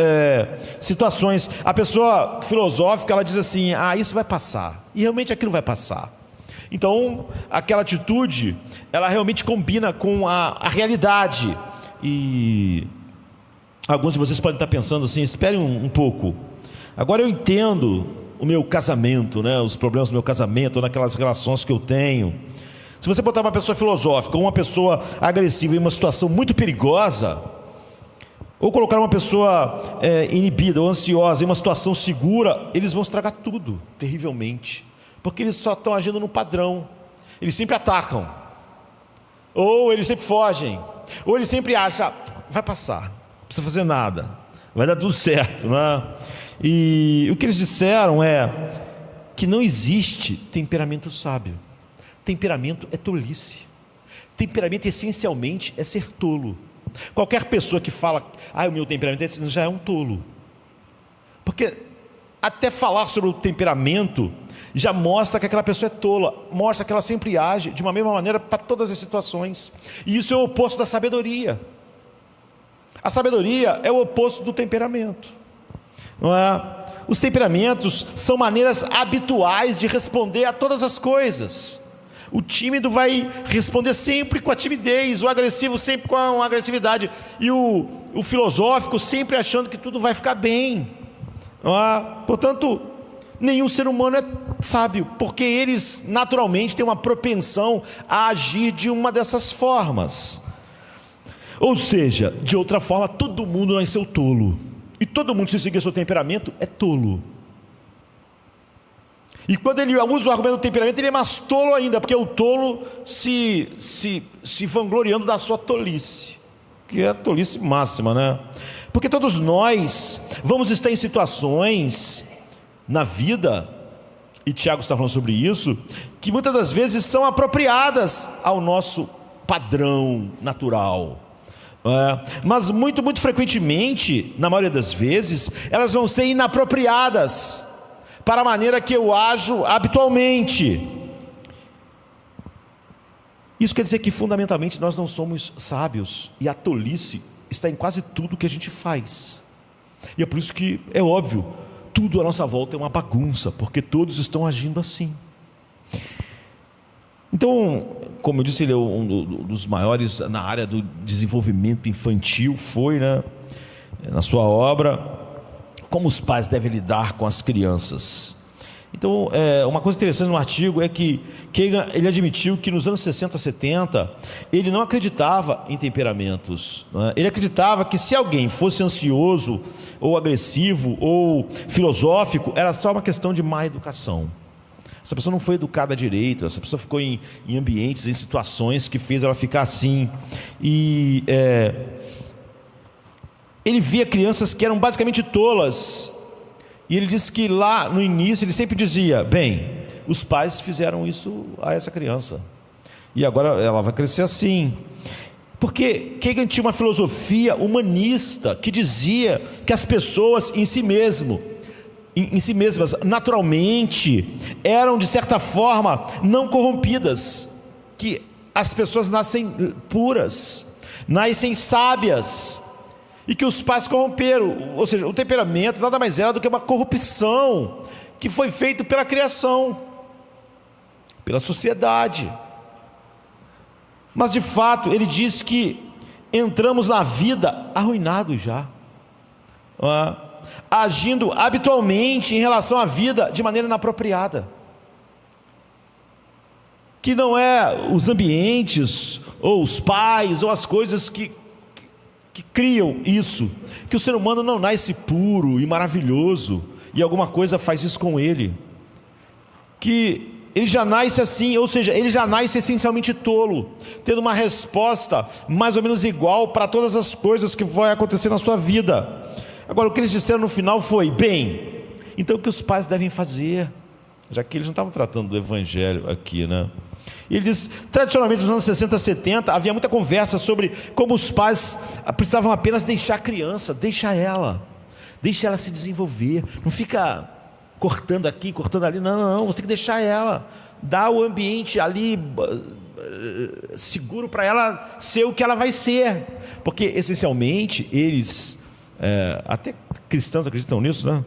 situações. A pessoa filosófica, ela diz assim: isso vai passar, e realmente aquilo vai passar. Então aquela atitude, ela realmente combina com a realidade. E alguns de vocês podem estar pensando assim: espere um pouco, agora eu entendo o meu casamento, né? Os problemas do meu casamento, naquelas relações que eu tenho. Se você botar uma pessoa filosófica ou uma pessoa agressiva em uma situação muito perigosa, ou colocar uma pessoa inibida ou ansiosa em uma situação segura, eles vão estragar tudo terrivelmente, porque eles só estão agindo no padrão. Eles sempre atacam, ou eles sempre fogem, ou eles sempre acham: vai passar, não precisa fazer nada, vai dar tudo certo, não é? E o que eles disseram é que não existe temperamento sábio. Temperamento é tolice. Temperamento essencialmente é ser tolo. Qualquer pessoa que fala: o meu temperamento é esse, já é um tolo, porque até falar sobre o temperamento já mostra que aquela pessoa é tola, mostra que ela sempre age de uma mesma maneira para todas as situações, e isso é o oposto da sabedoria. A sabedoria é o oposto do temperamento, não é? Os temperamentos são maneiras habituais de responder a todas as coisas. O tímido vai responder sempre com a timidez, o agressivo sempre com a agressividade, e o filosófico sempre achando que tudo vai ficar bem. Portanto, nenhum ser humano é sábio, porque eles naturalmente têm uma propensão a agir de uma dessas formas. Ou seja, de outra forma, todo mundo nasceu tolo, e todo mundo, se seguir seu temperamento, é tolo. E quando ele usa o argumento do temperamento, ele é mais tolo ainda, porque o tolo se vangloriando da sua tolice, que é a tolice máxima, né? Porque todos nós vamos estar em situações na vida, e Tiago está falando sobre isso, que muitas das vezes são apropriadas ao nosso padrão natural. Mas muito frequentemente, na maioria das vezes, elas vão ser inapropriadas para a maneira que eu ajo habitualmente. Isso quer dizer que fundamentalmente nós não somos sábios, e a tolice está em quase tudo que a gente faz. E é por isso que é óbvio, tudo à nossa volta é uma bagunça, porque todos estão agindo assim. Então, como eu disse, ele é um dos maiores na área do desenvolvimento infantil, foi, né, na sua obra, como os pais devem lidar com as crianças. Então, uma coisa interessante no artigo é que Kagan, ele admitiu que nos anos 60, 70, ele não acreditava em temperamentos, né? Ele acreditava que se alguém fosse ansioso, ou agressivo, ou filosófico, era só uma questão de má educação. Essa pessoa não foi educada direito, essa pessoa ficou em ambientes, em situações que fez ela ficar assim. E ele via crianças que eram basicamente tolas, e ele disse que lá no início ele sempre dizia: bem, os pais fizeram isso a essa criança, e agora ela vai crescer assim. Porque Kagan tinha uma filosofia humanista que dizia que as pessoas em si mesmas, naturalmente, eram de certa forma não corrompidas, que as pessoas nascem puras, nascem sábias, e que os pais corromperam. Ou seja, o temperamento nada mais era do que uma corrupção que foi feita pela criação, pela sociedade. Mas de fato ele diz que entramos na vida arruinados já, agindo habitualmente em relação à vida de maneira inapropriada, que não é os ambientes, ou os pais, ou as coisas que criam isso, que o ser humano não nasce puro e maravilhoso, e alguma coisa faz isso com ele, que ele já nasce assim, ou seja, ele já nasce essencialmente tolo, tendo uma resposta mais ou menos igual para todas as coisas que vão acontecer na sua vida. Agora, o que eles disseram no final foi: bem, então o que os pais devem fazer? Já que eles não estavam tratando do evangelho aqui, né? E ele diz, tradicionalmente nos anos 60, 70, havia muita conversa sobre como os pais precisavam apenas deixar a criança, deixa ela se desenvolver, não fica cortando aqui, cortando ali, não, você tem que deixar ela, dar o ambiente ali seguro para ela ser o que ela vai ser, porque essencialmente eles, até cristãos acreditam nisso, né?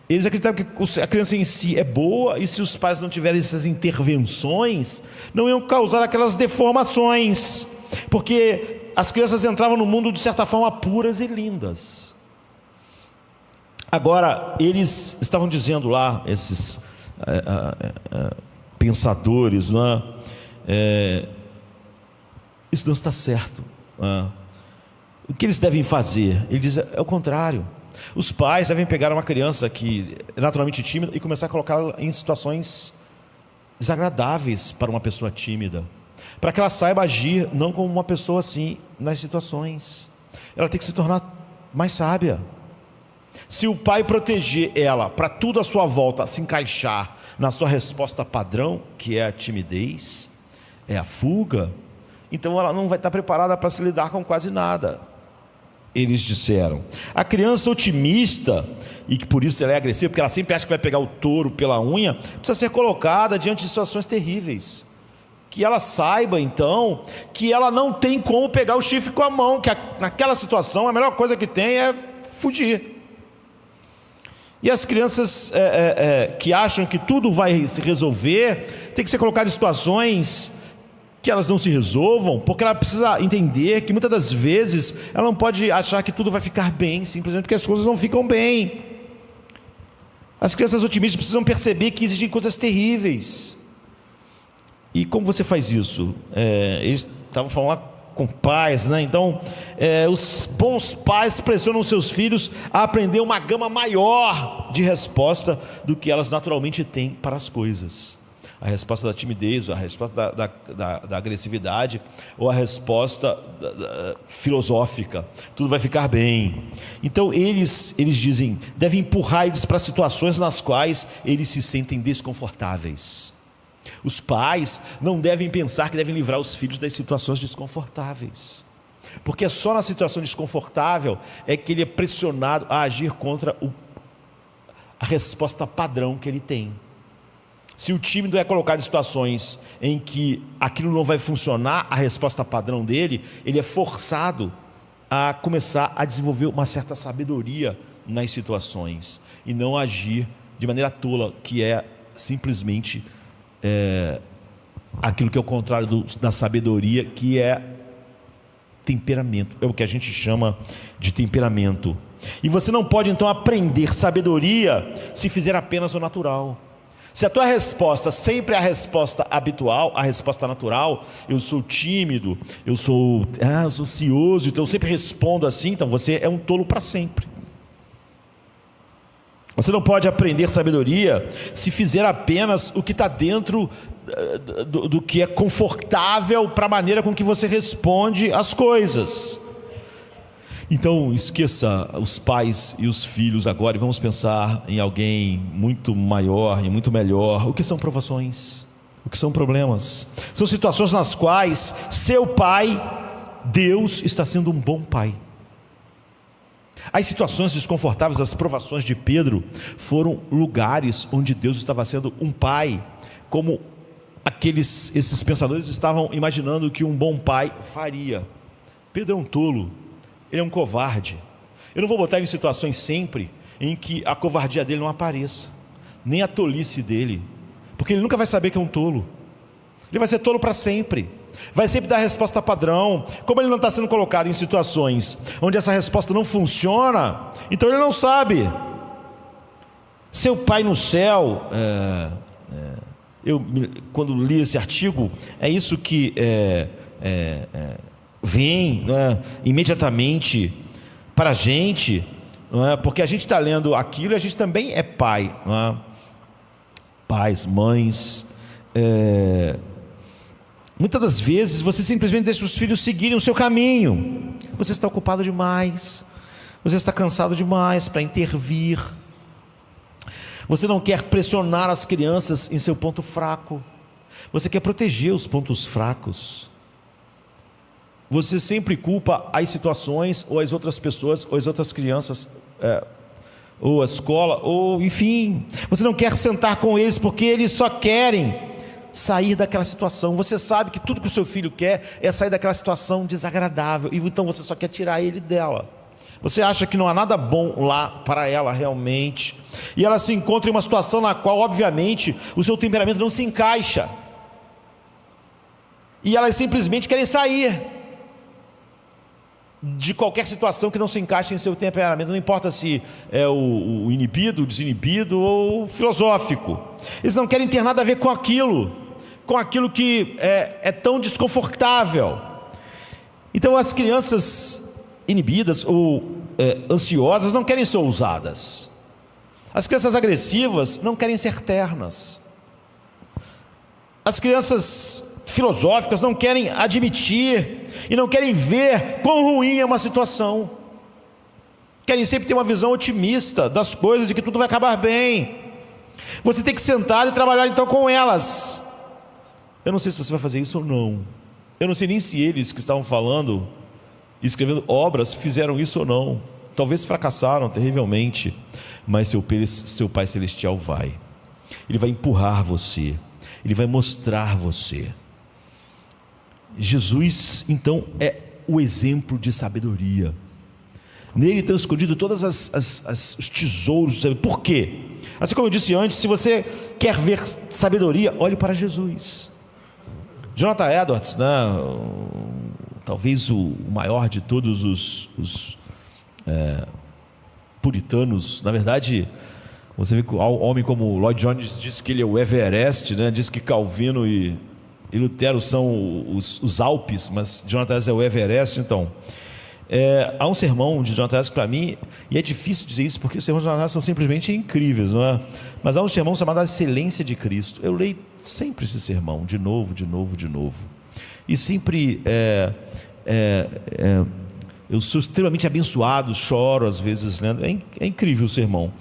Eles acreditavam que a criança em si é boa, e se os pais não tiverem essas intervenções, não iam causar aquelas deformações, porque as crianças entravam no mundo de certa forma puras e lindas. Agora, eles estavam dizendo lá, esses pensadores, não é? Isso não está certo. O que eles devem fazer? Ele diz, é o contrário. Os pais devem pegar uma criança que é naturalmente tímida e começar a colocá-la em situações desagradáveis para uma pessoa tímida, para que ela saiba agir não como uma pessoa assim nas situações. Ela tem que se tornar mais sábia. Se o pai proteger ela para tudo à sua volta se encaixar na sua resposta padrão, que é a timidez, é a fuga, então ela não vai estar preparada para se lidar com quase nada. Eles disseram, a criança otimista, e que por isso ela é agressiva, porque ela sempre acha que vai pegar o touro pela unha, precisa ser colocada diante de situações terríveis, que ela saiba então que ela não tem como pegar o chifre com a mão, que naquela situação a melhor coisa que tem é fugir. E as crianças que acham que tudo vai se resolver, tem que ser colocada em situações que elas não se resolvam, porque ela precisa entender que muitas das vezes ela não pode achar que tudo vai ficar bem, simplesmente porque as coisas não ficam bem. As crianças otimistas precisam perceber que existem coisas terríveis. E como você faz isso? Eles estavam falando lá com pais, né? Então, os bons pais pressionam seus filhos a aprender uma gama maior de resposta do que elas naturalmente têm para as coisas. A resposta da timidez, a resposta da agressividade, ou a resposta filosófica. Tudo vai ficar bem. Então eles dizem, devem empurrar eles para situações nas quais eles se sentem desconfortáveis. Os pais não devem pensar que devem livrar os filhos das situações desconfortáveis, porque é só na situação desconfortável é que ele é pressionado a agir contra a resposta padrão que ele tem. Se o tímido é colocado em situações em que aquilo não vai funcionar, a resposta padrão dele, ele é forçado a começar a desenvolver uma certa sabedoria nas situações e não agir de maneira tola, que é simplesmente aquilo que é o contrário da sabedoria, que é temperamento, é o que a gente chama de temperamento. E você não pode então aprender sabedoria se fizer apenas o natural. Se a tua resposta sempre é a resposta habitual, a resposta natural, eu sou tímido, eu sou ansioso, então eu sempre respondo assim, então você é um tolo para sempre. Você não pode aprender sabedoria se fizer apenas o que está dentro do que é confortável para a maneira com que você responde às coisas. Então esqueça os pais e os filhos agora e vamos pensar em alguém muito maior e muito melhor. O que são provações? O que são problemas? São situações nas quais seu pai, Deus, está sendo um bom pai. As situações desconfortáveis, as provações de Pedro foram lugares onde Deus estava sendo um pai, como esses pensadores estavam imaginando que um bom pai faria. Pedro é um tolo, ele é um covarde. Eu não vou botar ele em situações sempre em que a covardia dele não apareça, nem a tolice dele, porque ele nunca vai saber que é um tolo. Ele vai ser tolo para sempre, vai sempre dar a resposta padrão. Como ele não está sendo colocado em situações onde essa resposta não funciona, então ele não sabe. Seu pai no céu, eu quando li esse artigo, é isso que vem, imediatamente para a gente, porque a gente está lendo aquilo e a gente também é pai, pais, mães. Muitas das vezes você simplesmente deixa os filhos seguirem o seu caminho. Você está ocupado demais, você está cansado demais para intervir. Você não quer pressionar as crianças em seu ponto fraco, você quer proteger os pontos fracos. Você sempre culpa as situações, ou as outras pessoas, ou as outras crianças, ou a escola, ou enfim. Você não quer sentar com eles porque eles só querem sair daquela situação. Você sabe que tudo que o seu filho quer é sair daquela situação desagradável, e então você só quer tirar ele dela. Você acha que não há nada bom lá para ela realmente, e ela se encontra em uma situação na qual, obviamente, o seu temperamento não se encaixa, e elas simplesmente querem sair de qualquer situação que não se encaixe em seu temperamento. Não importa se é o inibido, o desinibido ou o filosófico. Eles não querem ter nada a ver com aquilo que é tão desconfortável. Então as crianças inibidas ou ansiosas não querem ser ousadas. As crianças agressivas não querem ser ternas. As crianças filosóficas não querem admitir e não querem ver quão ruim é uma situação. Querem sempre ter uma visão otimista das coisas e que tudo vai acabar bem. Você tem que sentar e trabalhar então com elas. Eu não sei se você vai fazer isso ou não. Eu não sei nem se eles que estavam falando, escrevendo obras, fizeram isso ou não. Talvez fracassaram terrivelmente, mas seu Pai Celestial vai. Ele vai empurrar você, Ele vai mostrar você. Jesus então é o exemplo de sabedoria. Nele estão escondidos todos os tesouros. Por quê? Assim como eu disse antes, se você quer ver sabedoria, olhe para Jesus. Jonathan Edwards, talvez o maior de todos os puritanos. Na verdade, você vê que um homem como Lloyd Jones diz que ele é o Everest, diz que Calvino e Lutero são os Alpes, mas Jonathan Edwards é o Everest. Então Há um sermão de Jonathan Edwards para mim, e é difícil dizer isso porque os sermões de Jonathan Edwards são simplesmente incríveis, não é? Mas há um sermão chamado A Excelência de Cristo. Eu leio sempre esse sermão, de novo, e sempre eu sou extremamente abençoado, choro às vezes lendo. É incrível o sermão.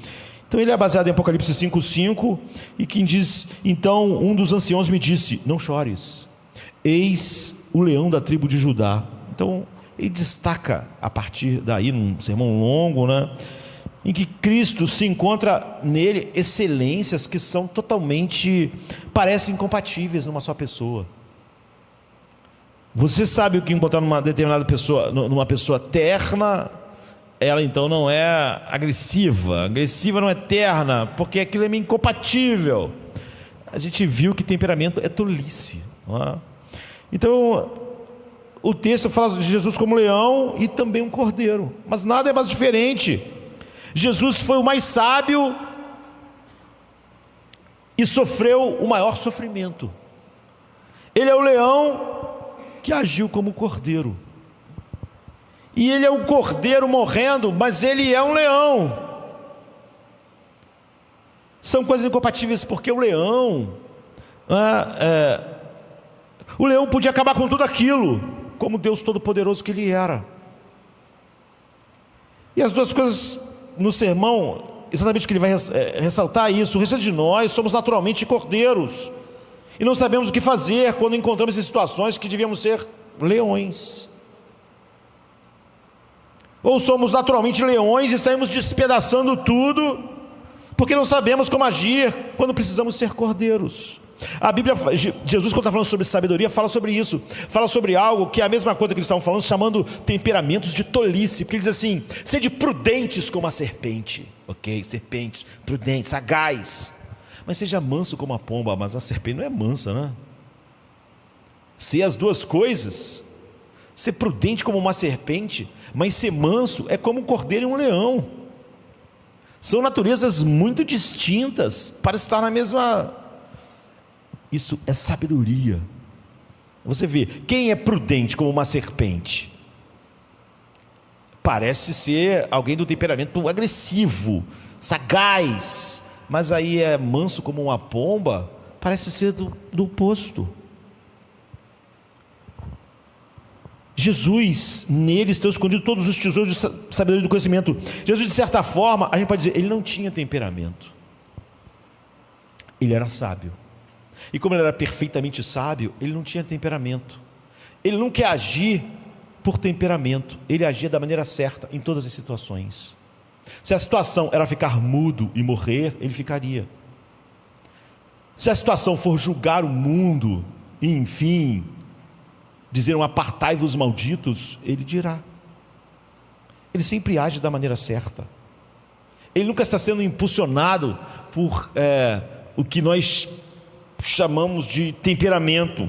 Então ele é baseado em Apocalipse 5:5, e quem diz: então um dos anciãos me disse, não chores, eis o leão da tribo de Judá. Então ele destaca a partir daí, num sermão longo, né, em que Cristo se encontra nele excelências que são totalmente, parecem incompatíveis numa só pessoa. Você sabe o que encontrar numa determinada pessoa, numa pessoa terna, ela então não é agressiva não é terna, porque aquilo é meio incompatível. A gente viu que temperamento é tolice, não é? Então o texto fala de Jesus como leão e também um cordeiro, mas nada é mais diferente. Jesus foi o mais sábio e sofreu o maior sofrimento. Ele é o leão que agiu como cordeiro, e ele é um cordeiro morrendo, mas ele é um leão. São coisas incompatíveis, porque o leão podia acabar com tudo aquilo, como Deus Todo-Poderoso que ele era. E as duas coisas no sermão, exatamente que ele vai ressaltar isso: o restante de nós somos naturalmente cordeiros, e não sabemos o que fazer quando encontramos em situações que devíamos ser leões. Ou somos naturalmente leões e saímos despedaçando tudo, porque não sabemos como agir quando precisamos ser cordeiros. A Bíblia, Jesus, quando está falando sobre sabedoria, fala sobre isso, fala sobre algo que é a mesma coisa que eles estavam falando, chamando temperamentos de tolice, porque ele diz assim: sede prudentes como a serpente. Ok, serpentes, prudentes, sagaz, mas seja manso como a pomba. Mas a serpente não é mansa, né? Ser as duas coisas, ser prudente como uma serpente, mas ser manso é como um cordeiro e um leão. São naturezas muito distintas para estar na mesma. Isso é sabedoria. Você vê, quem é prudente como uma serpente? Parece ser alguém do temperamento agressivo, sagaz, mas aí é manso como uma pomba, parece ser do oposto. Jesus, nele estão escondidos todos os tesouros de sabedoria e do conhecimento. Jesus, de certa forma, a gente pode dizer, ele não tinha temperamento, ele era sábio. E como ele era perfeitamente sábio, ele não tinha temperamento. Ele não quer agir por temperamento, ele agia da maneira certa em todas as situações. Se a situação era ficar mudo e morrer, ele ficaria. Se a situação for julgar o mundo e, enfim, dizer um apartai-vos malditos, ele dirá. Ele sempre age da maneira certa. Ele nunca está sendo impulsionado por o que nós chamamos de temperamento.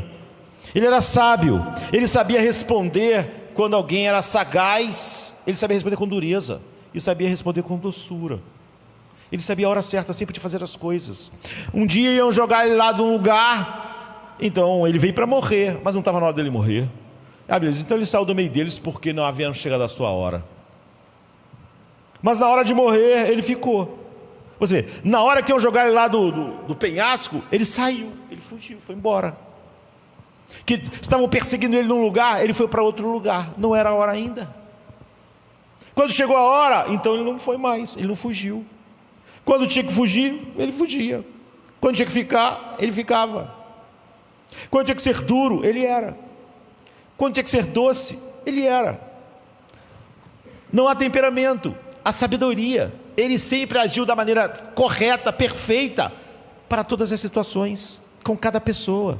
Ele era sábio, ele sabia responder quando alguém era sagaz, ele sabia responder com dureza, e sabia responder com doçura. Ele sabia a hora certa sempre de fazer as coisas. Um dia iam jogar ele lá de um lugar, então ele veio para morrer, mas não estava na hora dele morrer. Beleza, então ele saiu do meio deles porque não havia chegado a sua hora. Mas na hora de morrer, ele ficou. Você vê, na hora que iam jogar ele lá do penhasco, ele saiu, ele fugiu, foi embora. Que estavam perseguindo ele num lugar, ele foi para outro lugar, não era a hora ainda. Quando chegou a hora, então ele não foi mais, ele não fugiu. Quando tinha que fugir, ele fugia. Quando tinha que ficar, ele ficava. Quando tinha que ser duro, ele era. Quando tinha que ser doce, ele era. Não há temperamento, há sabedoria. Ele sempre agiu da maneira correta, perfeita, para todas as situações, com cada pessoa.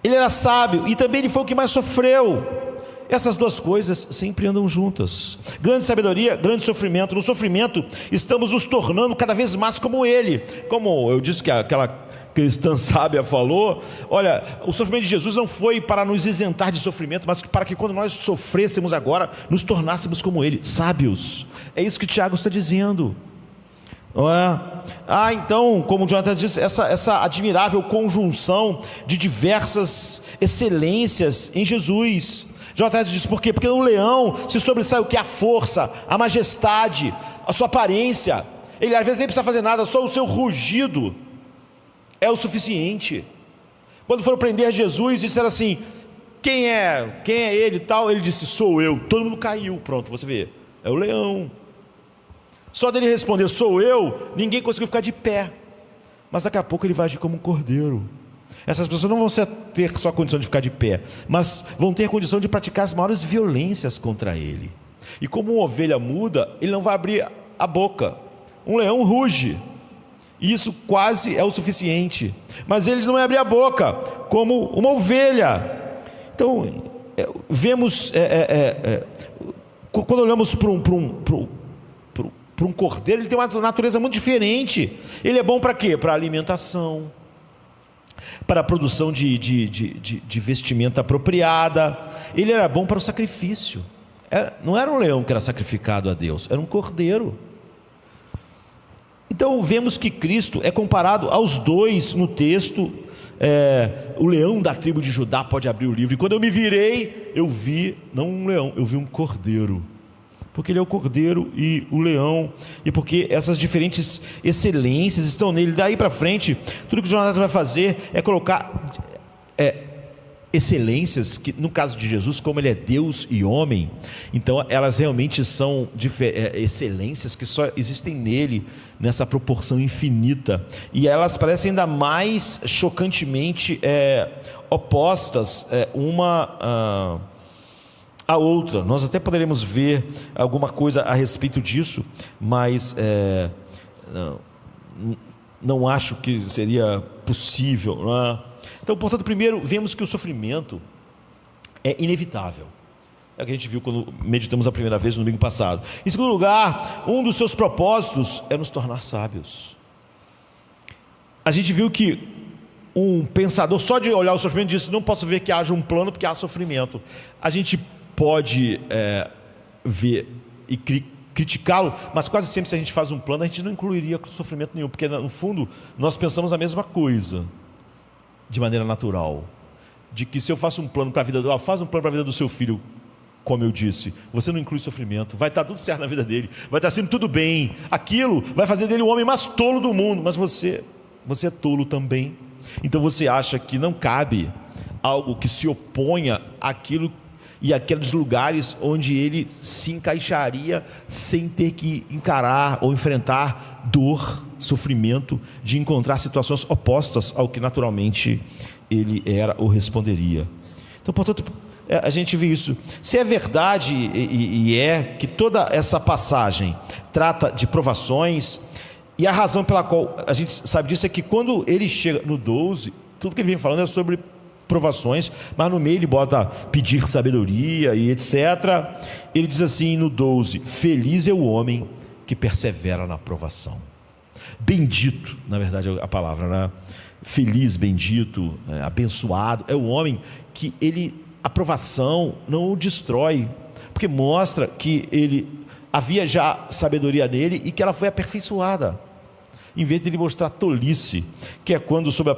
Ele era sábio e também ele foi o que mais sofreu. Essas duas coisas sempre andam juntas. Grande sabedoria, grande sofrimento. No sofrimento estamos nos tornando cada vez mais como ele. Como eu disse que aquela cristã sábia falou, olha, o sofrimento de Jesus não foi para nos isentar de sofrimento, mas para que quando nós sofrêssemos agora, nos tornássemos como ele, sábios. É isso que Tiago está dizendo. Não é? Então, como o Jonathan disse, essa admirável conjunção de diversas excelências em Jesus. Jonathan diz, por quê? Porque o leão se sobressai o que? A força, a majestade, a sua aparência. Ele às vezes nem precisa fazer nada, só o seu rugido é o suficiente. Quando foram prender Jesus, disseram assim, quem é ele e tal? Ele disse, sou eu. Todo mundo caiu, pronto, você vê, é o leão. Só dele responder, sou eu, ninguém conseguiu ficar de pé. Mas daqui a pouco ele vai agir como um cordeiro. Essas pessoas não vão ter só a condição de ficar de pé, mas vão ter a condição de praticar as maiores violências contra ele. E como uma ovelha muda, ele não vai abrir a boca. Um leão ruge, e isso quase é o suficiente. Mas ele não vai abrir a boca, como uma ovelha. Então, vemos, quando olhamos para um cordeiro, ele tem uma natureza muito diferente. Ele é bom para quê? Para alimentação, para a produção de vestimenta apropriada. Ele era bom para o sacrifício. Não era um leão que era sacrificado a Deus, era um cordeiro. Então vemos que Cristo é comparado aos dois no texto. O leão da tribo de Judá pode abrir o livro, e quando eu me virei, eu vi, não um leão, eu vi um cordeiro, porque ele é o cordeiro e o leão, e porque essas diferentes excelências estão nele. Daí para frente, tudo que Jonathan vai fazer é colocar excelências, que no caso de Jesus, como ele é Deus e homem, então elas realmente são excelências que só existem nele, nessa proporção infinita, e elas parecem ainda mais chocantemente opostas uma a outra. Nós até poderemos ver alguma coisa a respeito disso, mas não acho que seria possível, não é? Então, portanto, primeiro vemos que o sofrimento é inevitável. É o que a gente viu quando meditamos a primeira vez no domingo passado. Em segundo lugar, um dos seus propósitos é nos tornar sábios. A gente viu que um pensador, só de olhar o sofrimento, disse, não posso ver que haja um plano porque há sofrimento. A gente pode ver e criticá-lo, mas quase sempre, se a gente faz um plano, a gente não incluiria sofrimento nenhum, porque no fundo nós pensamos a mesma coisa, de maneira natural, de que se eu faço um plano para a vida faz um plano para a vida do seu filho, como eu disse, você não inclui sofrimento, vai estar tudo certo na vida dele, vai estar sempre tudo bem, aquilo vai fazer dele o homem mais tolo do mundo, mas você é tolo também. Então você acha que não cabe algo que se oponha àquilo e aqueles lugares onde ele se encaixaria sem ter que encarar ou enfrentar dor, sofrimento, de encontrar situações opostas ao que naturalmente ele era ou responderia. Então, portanto, a gente vê isso. Se é verdade e que toda essa passagem trata de provações, e a razão pela qual a gente sabe disso é que quando ele chega no 12, tudo que ele vem falando é sobre provações, mas no meio ele bota pedir sabedoria e etc. Ele diz assim no 12, feliz é o homem que persevera na provação. Bendito, na verdade é a palavra, né? Feliz, bendito, abençoado é o homem que a provação não o destrói, porque mostra que havia já sabedoria nele e que ela foi aperfeiçoada, em vez de ele mostrar tolice, que é quando sob a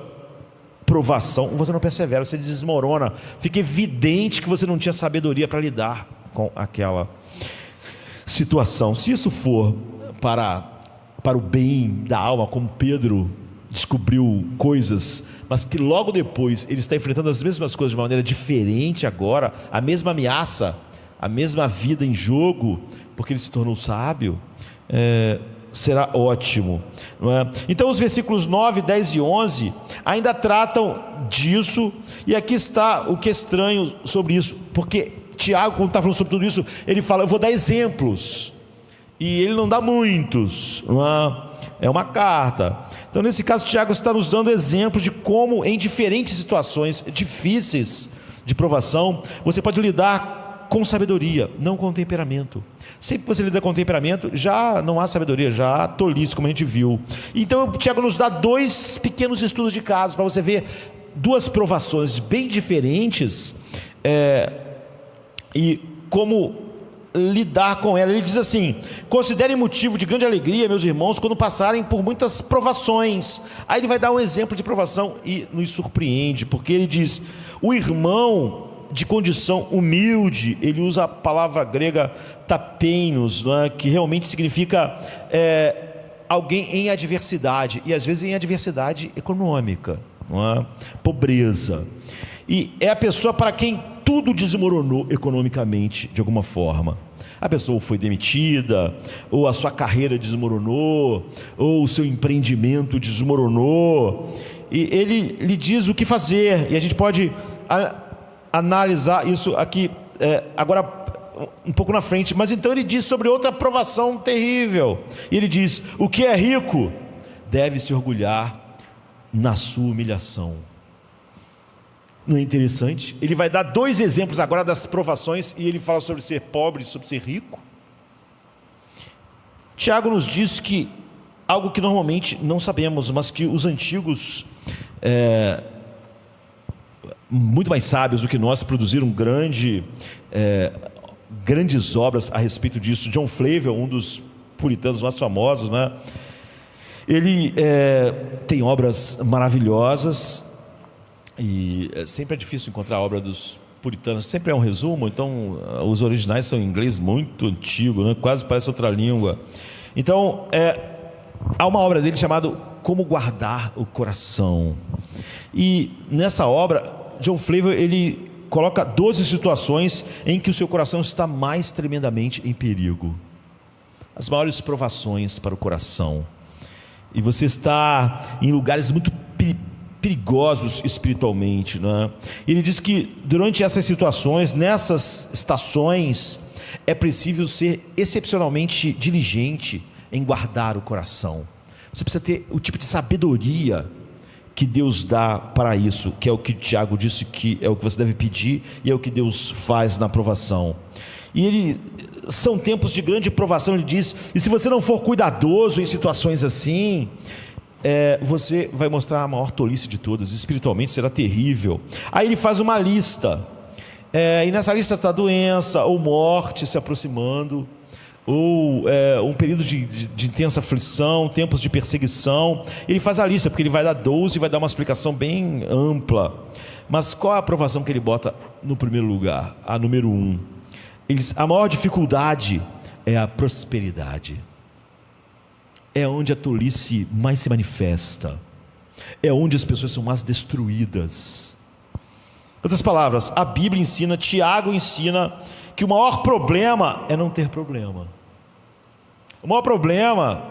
provação você não persevera, você desmorona, fica evidente que você não tinha sabedoria para lidar com aquela situação. Se isso for para o bem da alma, como Pedro descobriu coisas, mas que logo depois ele está enfrentando as mesmas coisas de uma maneira diferente agora, a mesma ameaça, a mesma vida em jogo, porque ele se tornou sábio, será ótimo, não é? Então os versículos 9, 10 e 11 ainda tratam disso, e aqui está o que é estranho sobre isso, porque Tiago, quando está falando sobre tudo isso, ele fala, eu vou dar exemplos, e ele não dá muitos, não é uma carta. Então nesse caso Tiago está nos dando exemplos de como em diferentes situações difíceis de provação, você pode lidar com sabedoria, não com temperamento. Sempre que você lida com temperamento, já não há sabedoria, já há tolice, como a gente viu. Então Tiago nos dá 2 pequenos estudos de casos, para você ver 2 provações bem diferentes, e como lidar com ela. Ele diz assim, considerem motivo de grande alegria, meus irmãos, quando passarem por muitas provações. Aí ele vai dar um exemplo de provação e nos surpreende, porque ele diz, o irmão de condição humilde, ele usa a palavra grega tapeinos, não é? Que realmente significa alguém em adversidade, e às vezes em adversidade econômica, não é? Pobreza. E é a pessoa para quem tudo desmoronou economicamente, de alguma forma. A pessoa foi demitida, ou a sua carreira desmoronou, ou o seu empreendimento desmoronou, e ele lhe diz o que fazer, e a gente pode analisar isso aqui agora um pouco na frente. Mas então ele diz sobre outra provação terrível, e ele diz: o que é rico deve se orgulhar na sua humilhação. Não é interessante? Ele vai dar 2 exemplos agora das provações, e ele fala sobre ser pobre e sobre ser rico. Tiago nos diz que algo que normalmente não sabemos, mas que os antigos, muito mais sábios do que nós, produziram grandes obras a respeito disso. John Flavel, um dos puritanos mais famosos, né? Ele tem obras maravilhosas, e sempre é difícil encontrar a obra dos puritanos, sempre é um resumo, então os originais são em inglês muito antigo, né? Quase parece outra língua. Então há uma obra dele chamada Como Guardar o Coração, e nessa obra John Flavel, ele coloca 12 situações em que o seu coração está mais tremendamente em perigo, as maiores provações para o coração, e você está em lugares muito perigosos espiritualmente, né? Ele diz que durante essas situações, nessas estações, é preciso ser excepcionalmente diligente em guardar o coração. Você precisa ter o tipo de sabedoria que Deus dá para isso, que é o que Tiago disse que é o que você deve pedir, e é o que Deus faz na provação. E são tempos de grande provação, ele diz, e se você não for cuidadoso em situações assim, você vai mostrar a maior tolice de todas, espiritualmente será terrível. Aí ele faz uma lista, e nessa lista está doença ou morte se aproximando, ou um período de intensa aflição, tempos de perseguição. Ele faz a lista, porque ele vai dar 12 e vai dar uma explicação bem ampla. Mas qual é a aprovação que ele bota no primeiro lugar? A número 1. Ele diz: a maior dificuldade é a prosperidade. É onde a tolice mais se manifesta, é onde as pessoas são mais destruídas. Em outras palavras, a Bíblia ensina, Tiago ensina, que o maior problema é não ter problema. O maior problema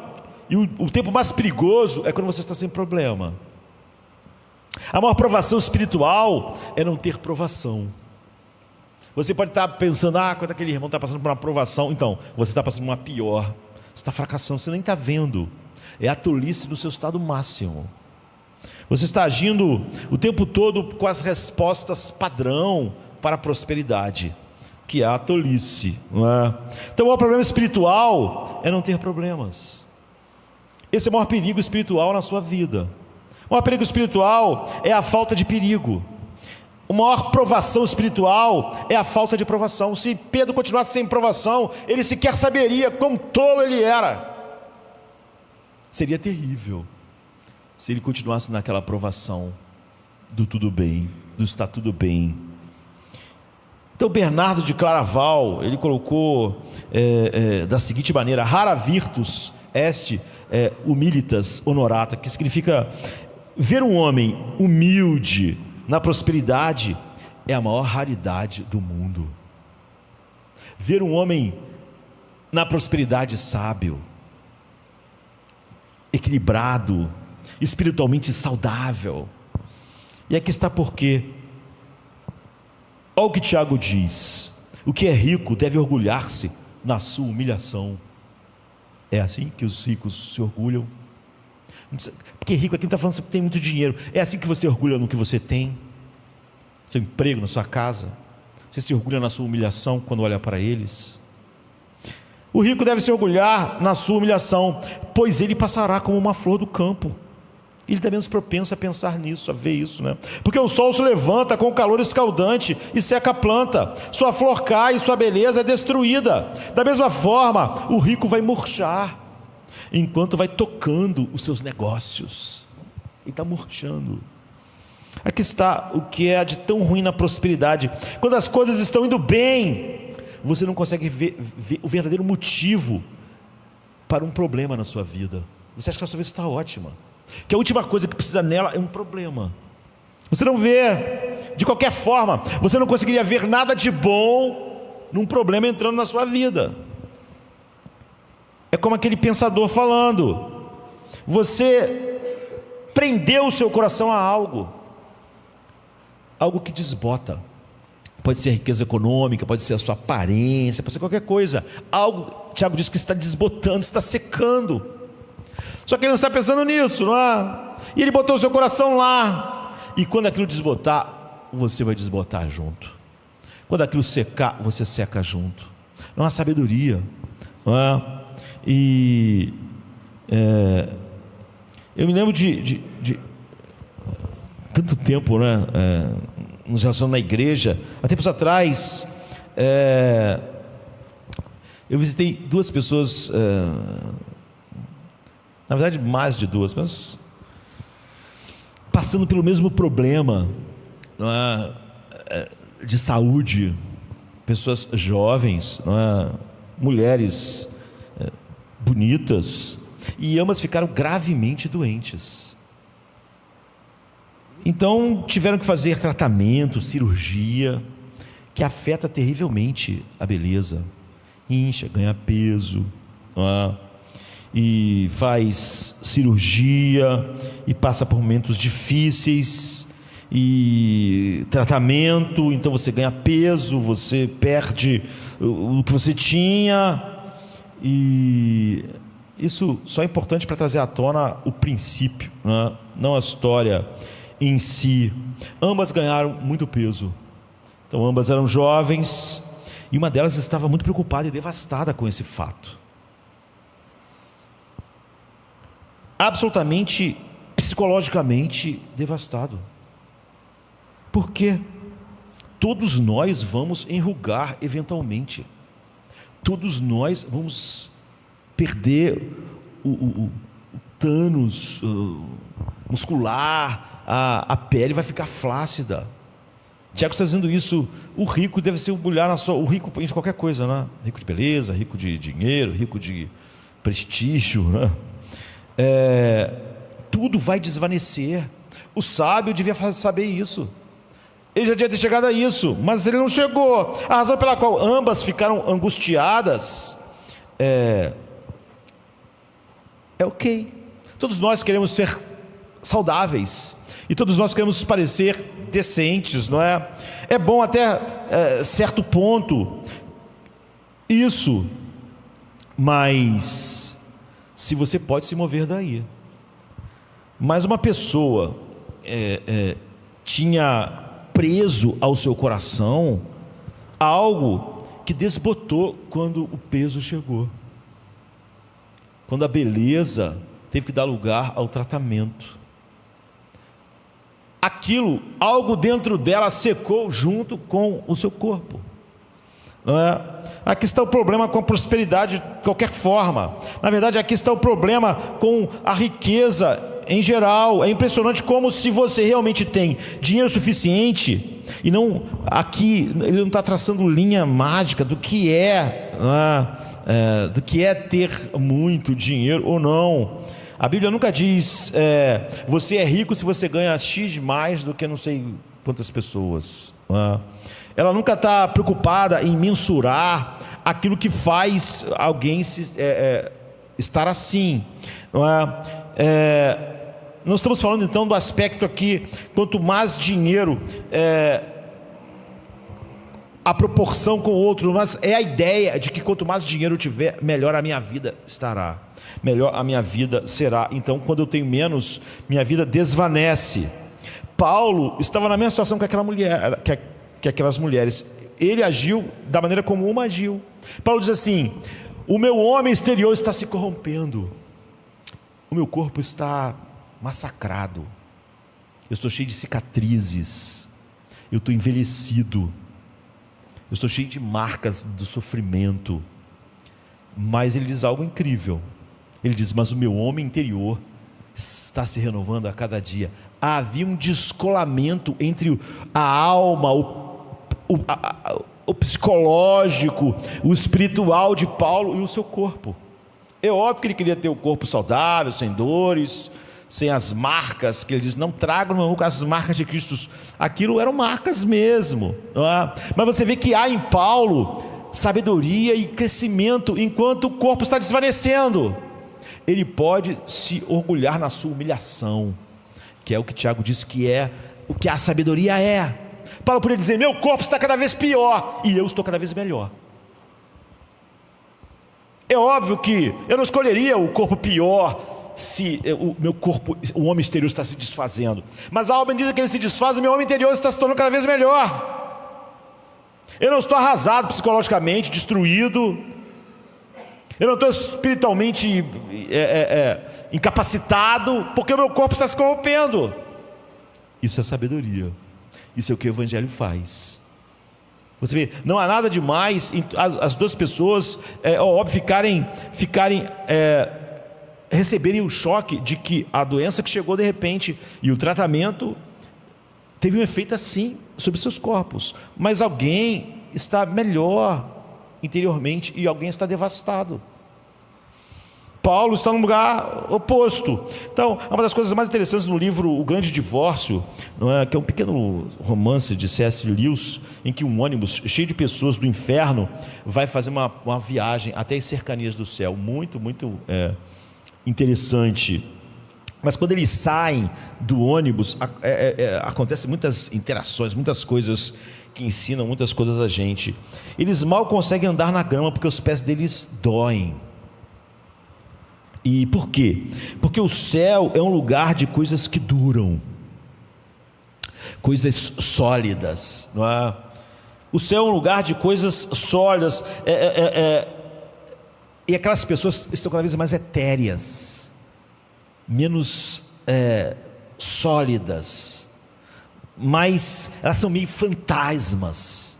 e o tempo mais perigoso é quando você está sem problema. A maior provação espiritual é não ter provação. Você pode estar pensando: quando aquele irmão está passando por uma provação, então você está passando por uma pior. Você está fracassando, você nem está vendo. É a tolice no seu estado máximo. Você está agindo o tempo todo com as respostas padrão para a prosperidade, que é a tolice, não é? Então o maior problema espiritual é não ter problemas. Esse é o maior perigo espiritual na sua vida. O maior perigo espiritual é a falta de perigo. A maior provação espiritual é a falta de provação. Se Pedro continuasse sem provação, ele sequer saberia quão tolo ele era. Seria terrível se ele continuasse naquela provação do tudo bem, do está tudo bem. Então Bernardo de Claraval, ele colocou da seguinte maneira: rara virtus est humilitas honorata, que significa ver um homem humilde na prosperidade é a maior raridade do mundo. Ver um homem na prosperidade sábio, equilibrado, espiritualmente saudável. E aqui está por quê. Olha o que Tiago diz: o que é rico deve orgulhar-se na sua humilhação. É assim que os ricos se orgulham. Porque rico aqui não está falando que tem muito dinheiro. É assim que você orgulha no que você tem, seu emprego, na sua casa. Você se orgulha na sua humilhação quando olha para eles. O rico deve se orgulhar na sua humilhação, pois ele passará como uma flor do campo. Ele está menos propenso a pensar nisso, a ver isso, né? Porque o sol se levanta com calor escaldante e seca a planta, sua flor cai e sua beleza é destruída. Da mesma forma, o rico vai murchar enquanto vai tocando os seus negócios. Ele está murchando. Aqui está o que há de tão ruim na prosperidade. Quando as coisas estão indo bem, você não consegue ver o verdadeiro motivo para um problema na sua vida. Você acha que a sua vida está ótima, que a última coisa que precisa nela é um problema. Você não vê, de qualquer forma, você não conseguiria ver nada de bom num problema entrando na sua vida. É como aquele pensador falando: você prendeu o seu coração a algo que desbota. Pode ser riqueza econômica, pode ser a sua aparência, pode ser qualquer coisa. Algo, Tiago diz, que está desbotando, está secando. Só que ele não está pensando nisso, não é? E ele botou o seu coração lá. E quando aquilo desbotar, você vai desbotar junto. Quando aquilo secar, você seca junto. Não há sabedoria, não é? Eu me lembro de tanto tempo, né? Nos relacionando na igreja. Há tempos atrás, eu visitei duas pessoas, na verdade mais de duas, mas passando pelo mesmo problema, não é? De saúde, pessoas jovens, não é? Mulheres bonitas, e ambas ficaram gravemente doentes. Então tiveram que fazer tratamento, cirurgia, que afeta terrivelmente a beleza. Incha, ganha peso, não é? E faz cirurgia, e passa por momentos difíceis, e tratamento. Então você ganha peso, você perde o que você tinha. E isso só é importante para trazer à tona o princípio, né? Não a história em si. Ambas ganharam muito peso. Então ambas eram jovens, e uma delas estava muito preocupada e devastada com esse fato. Absolutamente, psicologicamente devastado. Por quê? Todos nós vamos enrugar eventualmente. Todos nós vamos perder o tânus muscular, a pele vai ficar flácida. Tiago está dizendo isso. O rico deve ser o rico de qualquer coisa, né? Rico de beleza, rico de dinheiro, rico de prestígio, né? Tudo vai desvanecer. O sábio devia saber isso. Ele já devia ter chegado a isso, mas ele não chegou. A razão pela qual ambas ficaram angustiadas é ok. Todos nós queremos ser saudáveis, e todos nós queremos parecer decentes, não é? É bom até certo ponto isso, mas se você pode se mover daí. Mas uma pessoa tinha preso ao seu coração algo que desbotou quando o peso chegou, quando a beleza teve que dar lugar ao tratamento. Algo dentro dela secou junto com o seu corpo, não é? Aqui está o problema com a prosperidade de qualquer forma. Na verdade, aqui está o problema com a riqueza em geral. É impressionante como, se você realmente tem dinheiro suficiente, e não, aqui ele não está traçando linha mágica do que do que é ter muito dinheiro ou não. A Bíblia nunca diz você é rico se você ganha X mais do que não sei quantas pessoas. Ela nunca está preocupada em mensurar aquilo que faz alguém estar assim, não é? Nós estamos falando então do aspecto aqui: quanto mais dinheiro, a proporção com o outro, mas é a ideia de que quanto mais dinheiro eu tiver, melhor a minha vida estará, melhor a minha vida será. Então, quando eu tenho menos, minha vida desvanece. Paulo estava na mesma situação que aquelas mulheres. Ele agiu da maneira como uma agiu. Paulo diz assim: o meu homem exterior está se corrompendo, o meu corpo está massacrado, eu estou cheio de cicatrizes, eu estou envelhecido, eu estou cheio de marcas do sofrimento. Mas ele diz algo incrível. Ele diz: mas o meu homem interior está se renovando a cada dia. Havia um descolamento entre a alma, o psicológico, o espiritual de Paulo e o seu corpo. É óbvio que ele queria ter o corpo saudável, sem dores, sem as marcas, que ele diz, não tragam as marcas de Cristo. Aquilo eram marcas mesmo, não é? Mas você vê que há em Paulo sabedoria e crescimento, enquanto o corpo está desvanecendo. Ele pode se orgulhar na sua humilhação, que é o que Tiago diz que é o que a sabedoria é. Paulo poderia dizer, meu corpo está cada vez pior, e eu estou cada vez melhor. É óbvio que eu não escolheria o corpo pior se o meu corpo, o homem exterior está se desfazendo, mas à medida que ele se desfaz, o meu homem interior está se tornando cada vez melhor. Eu não estou arrasado psicologicamente, destruído, eu não estou espiritualmente incapacitado, porque o meu corpo está se corrompendo. Isso é sabedoria, isso é o que o Evangelho faz. Você vê, não há nada demais as duas pessoas, óbvio, receberem o choque de que a doença que chegou de repente e o tratamento teve um efeito assim sobre seus corpos, mas alguém está melhor interiormente e alguém está devastado. Paulo está num lugar oposto. Então, uma das coisas mais interessantes no livro O Grande Divórcio, não é, que é um pequeno romance de C.S. Lewis, em que um ônibus cheio de pessoas do inferno vai fazer uma viagem até as cercanias do céu. Muito, muito interessante. Mas quando eles saem do ônibus, acontecem muitas interações, muitas coisas que ensinam muitas coisas a gente. Eles mal conseguem andar na grama porque os pés deles doem. E por quê? Porque o céu é um lugar de coisas que duram, coisas sólidas, não é? O céu é um lugar de coisas sólidas, e aquelas pessoas estão cada vez mais etéreas, menos sólidas, mas elas são meio fantasmas,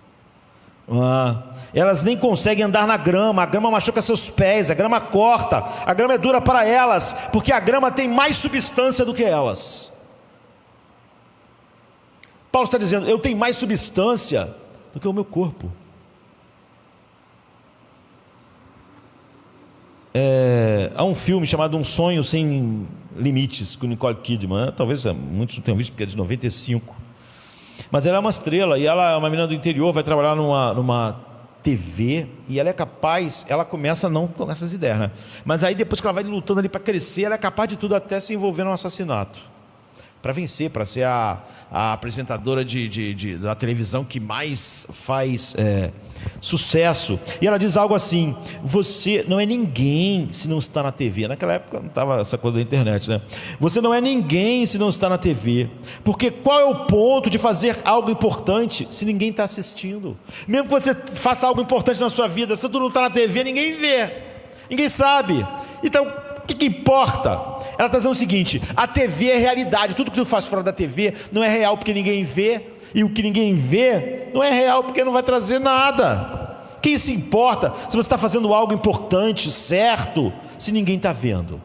não é? Elas nem conseguem andar na grama, a grama machuca seus pés, a grama corta, a grama é dura para elas, porque a grama tem mais substância do que elas. Paulo está dizendo, eu tenho mais substância do que o meu corpo. Há um filme chamado Um Sonho Sem Limites, com Nicole Kidman, talvez muitos não tenham visto porque é de 95, mas ela é uma estrela, e ela é uma menina do interior, vai trabalhar numa TV, e ela é capaz, ela começa não com essas ideias, né? Mas aí depois que ela vai lutando ali para crescer, ela é capaz de tudo, até se envolver num assassinato, para vencer, para ser a apresentadora da televisão que mais faz sucesso. E ela diz algo assim, você não é ninguém se não está na TV. Naquela época não estava essa coisa da internet, né? Você não é ninguém se não está na TV, porque qual é o ponto de fazer algo importante se ninguém está assistindo? Mesmo que você faça algo importante na sua vida, se tu não está na TV, ninguém vê, ninguém sabe. Então, o que importa? Ela está dizendo o seguinte, a TV é realidade, tudo que tu faz fora da TV não é real porque ninguém vê, e o que ninguém vê não é real porque não vai trazer nada. Quem se importa se você está fazendo algo importante, certo, se ninguém está vendo,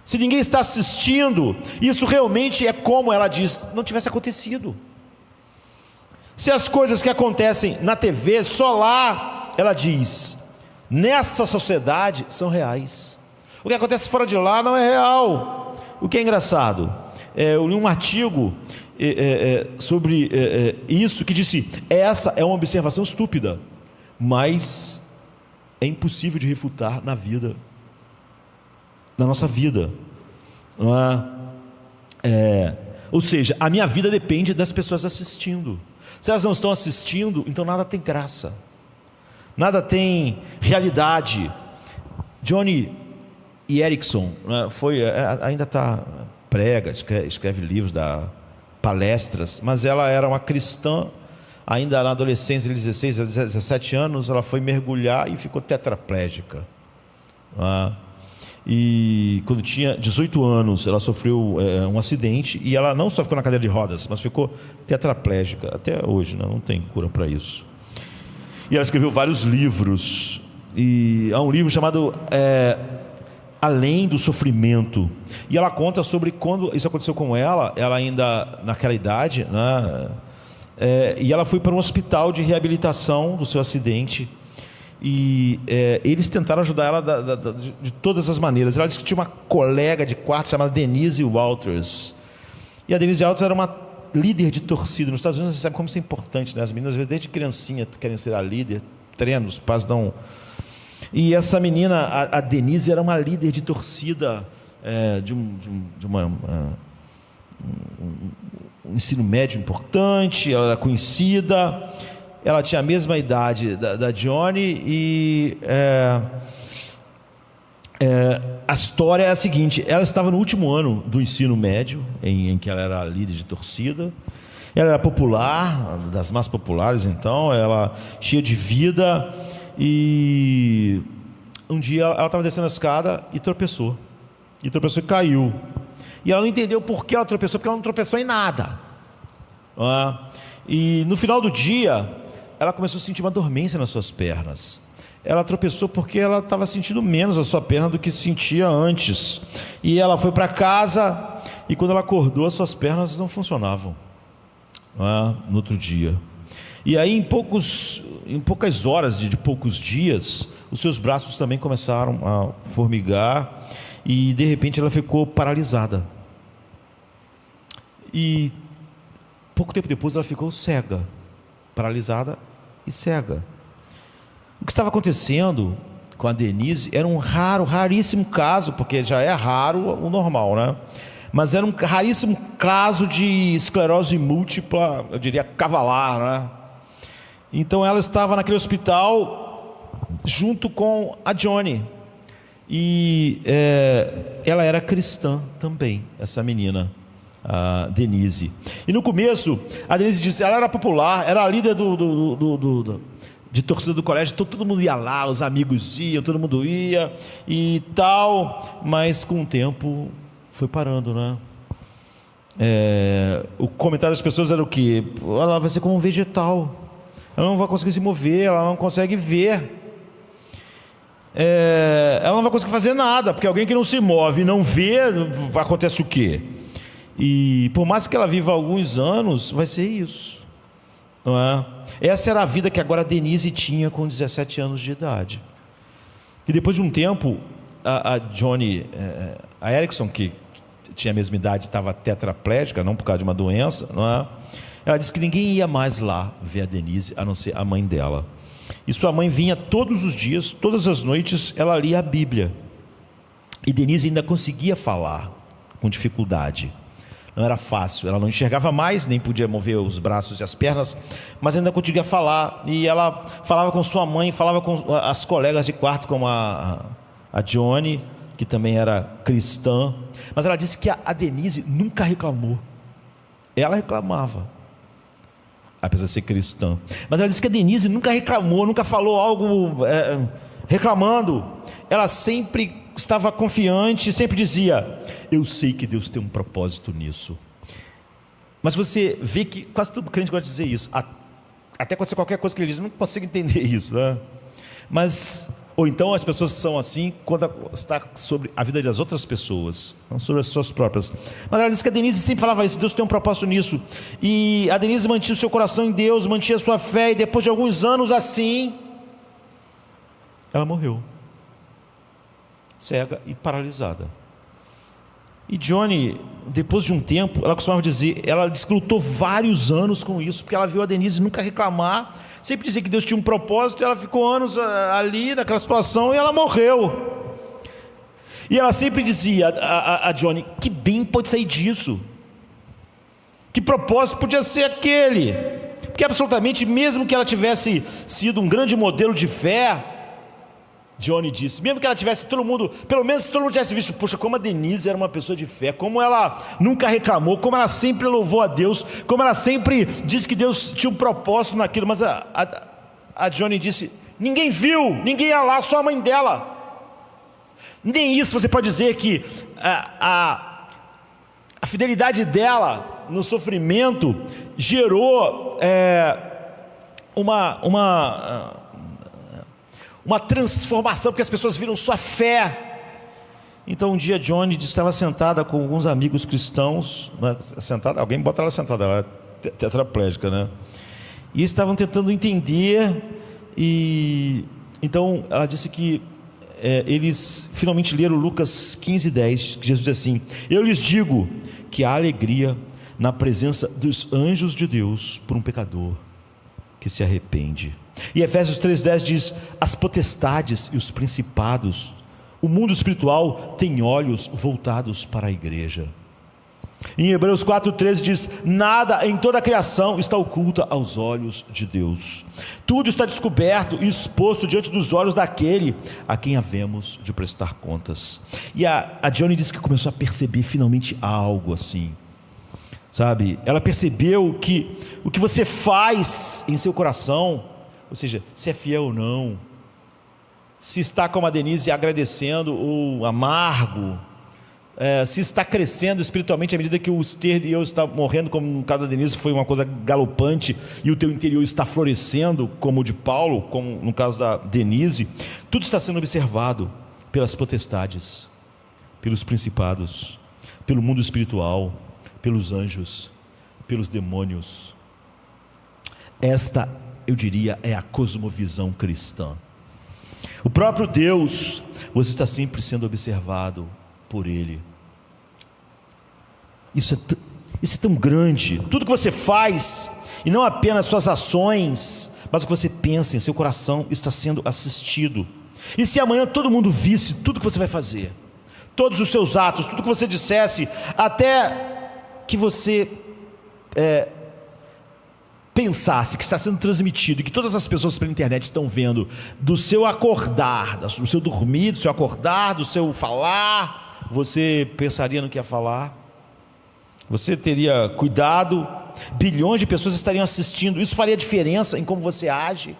se ninguém está assistindo? Isso realmente é, como ela diz, não tivesse acontecido. Se as coisas que acontecem na TV, só lá, ela diz, nessa sociedade são reais. O que acontece fora de lá não é real. O que é engraçado, eu li um artigo sobre isso, que disse, essa é uma observação estúpida, mas é impossível de refutar na nossa vida, não é? Ou seja, a minha vida depende das pessoas assistindo. Se elas não estão assistindo, então nada tem graça, nada tem realidade. Johnny Erickson, né, ainda prega, escreve livros, dá palestras, mas ela era uma cristã, ainda na adolescência, de 16 a 17 anos, ela foi mergulhar e ficou tetraplégica, né? E quando tinha 18 anos, ela sofreu um acidente, e ela não só ficou na cadeira de rodas, mas ficou tetraplégica, até hoje, né? Não tem cura para isso. E ela escreveu vários livros, e há um livro chamado além do sofrimento. E ela conta sobre quando isso aconteceu com ela ainda naquela idade, né? E ela foi para um hospital de reabilitação do seu acidente. E eles tentaram ajudar ela de todas as maneiras. Ela disse que tinha uma colega de quarto chamada Denise Walters. E a Denise Walters era uma líder de torcida. Nos Estados Unidos você sabe como isso é importante, né? As meninas, às vezes, desde criancinha querem ser a líder, treinam, os pais dão. E essa menina, a Denise, era uma líder de torcida um ensino médio importante. Ela era conhecida. Ela tinha a mesma idade da Johnny. E a história é a seguinte: ela estava no último ano do ensino médio, em que ela era líder de torcida. Ela era popular, das mais populares, então, ela cheia de vida. E um dia ela estava descendo a escada e tropeçou. E caiu. E ela não entendeu por que ela tropeçou, porque ela não tropeçou em nada. E no final do dia, ela começou a sentir uma dormência nas suas pernas. Ela tropeçou porque ela estava sentindo menos a sua perna do que sentia antes. E ela foi para casa, e quando ela acordou, as suas pernas não funcionavam, no outro dia. E aí, em poucas horas de poucos dias, os seus braços também começaram a formigar, e de repente ela ficou paralisada. E pouco tempo depois ela ficou cega, paralisada e cega. O que estava acontecendo com a Denise era um raríssimo caso, porque já é raro o normal, né? Mas era um raríssimo caso de esclerose múltipla, eu diria cavalar, né? Então ela estava naquele hospital junto com a Johnny. E ela era cristã também, essa menina, a Denise. E no começo, a Denise disse, ela era popular, era a líder de torcida do colégio, então todo mundo ia lá, os amigos iam, todo mundo ia e tal, mas com o tempo foi parando, né? O comentário das pessoas era o quê? Ela vai ser como um vegetal, ela não vai conseguir se mover, ela não consegue ver, ela não vai conseguir fazer nada, porque alguém que não se move e não vê, acontece o quê? E por mais que ela viva alguns anos, vai ser isso, não é? Essa era a vida que agora a Denise tinha com 17 anos de idade. E depois de um tempo, a Johnny, a Erickson, que tinha a mesma idade, estava tetraplégica, não por causa de uma doença, não é? Ela disse que ninguém ia mais lá ver a Denise, a não ser a mãe dela. E sua mãe vinha todos os dias, todas as noites, ela lia a Bíblia. E Denise ainda conseguia falar, com dificuldade. Não era fácil, ela não enxergava mais, nem podia mover os braços e as pernas, mas ainda conseguia falar. E ela falava com sua mãe, falava com as colegas de quarto, como a Johnny, que também era cristã. Mas ela disse que a Denise nunca reclamou. Ela reclamava, apesar de ser cristã. Mas ela disse que a Denise nunca reclamou, nunca falou algo reclamando. Ela sempre estava confiante, sempre dizia, eu sei que Deus tem um propósito nisso. Mas você vê que quase todo crente gosta de dizer isso, até acontecer qualquer coisa que ele diz, eu não consigo entender isso, né? Mas, ou então as pessoas são assim quando está sobre a vida das outras pessoas, não sobre as suas próprias. Mas ela disse que a Denise sempre falava isso, Deus tem um propósito nisso. E a Denise mantinha o seu coração em Deus, mantinha a sua fé, e depois de alguns anos assim, ela morreu, cega e paralisada. E Johnny, depois de um tempo, ela costumava dizer, ela disse que lutou vários anos com isso, porque ela viu a Denise nunca reclamar, sempre dizer que Deus tinha um propósito, e ela ficou anos ali naquela situação e ela morreu. E ela sempre dizia a Johnny, que bem pode sair disso? Que propósito podia ser aquele? Porque absolutamente, mesmo que ela tivesse sido um grande modelo de fé, Johnny disse, mesmo que ela tivesse pelo menos todo mundo tivesse visto, poxa, como a Denise era uma pessoa de fé, como ela nunca reclamou, como ela sempre louvou a Deus, como ela sempre disse que Deus tinha um propósito naquilo. Mas a Johnny disse, ninguém viu, ninguém ia lá, só a mãe dela. Nem isso você pode dizer que a fidelidade dela no sofrimento gerou uma transformação, porque as pessoas viram sua fé. Então um dia Johnny estava sentada com alguns amigos cristãos, né? Sentada, alguém bota ela sentada, ela é tetraplégica, né? E estavam tentando entender, e então ela disse que eles finalmente leram Lucas 15:10, que Jesus diz assim: eu lhes digo que há alegria na presença dos anjos de Deus por um pecador que se arrepende. E Efésios 3:10 diz: as potestades e os principados, o mundo espiritual tem olhos voltados para a igreja. Em Hebreus 4:13 diz: nada em toda a criação está oculta aos olhos de Deus, tudo está descoberto e exposto diante dos olhos daquele a quem havemos de prestar contas. E a Johnny disse que começou a perceber finalmente algo assim, sabe? Ela percebeu que o que você faz em seu coração, ou seja, se é fiel ou não, se está como a Denise agradecendo ou amargo, se está crescendo espiritualmente à medida que o exterior está morrendo, como no caso da Denise foi uma coisa galopante, e o teu interior está florescendo, como o de Paulo, como no caso da Denise. Tudo está sendo observado pelas potestades, pelos principados, pelo mundo espiritual, pelos anjos, pelos demônios. Esta, eu diria, é a cosmovisão cristã. O próprio Deus, você está sempre sendo observado por Ele. Isso é tão grande. Tudo que você faz, e não apenas suas ações, mas o que você pensa em seu coração, está sendo assistido. E se amanhã todo mundo visse tudo que você vai fazer, todos os seus atos, tudo que você dissesse, até que você pensasse que está sendo transmitido, e que todas as pessoas pela internet estão vendo, do seu acordar, do seu dormir, do seu acordar, do seu falar, você pensaria no que ia falar? Você teria cuidado? Bilhões de pessoas estariam assistindo. Isso faria diferença em como você age?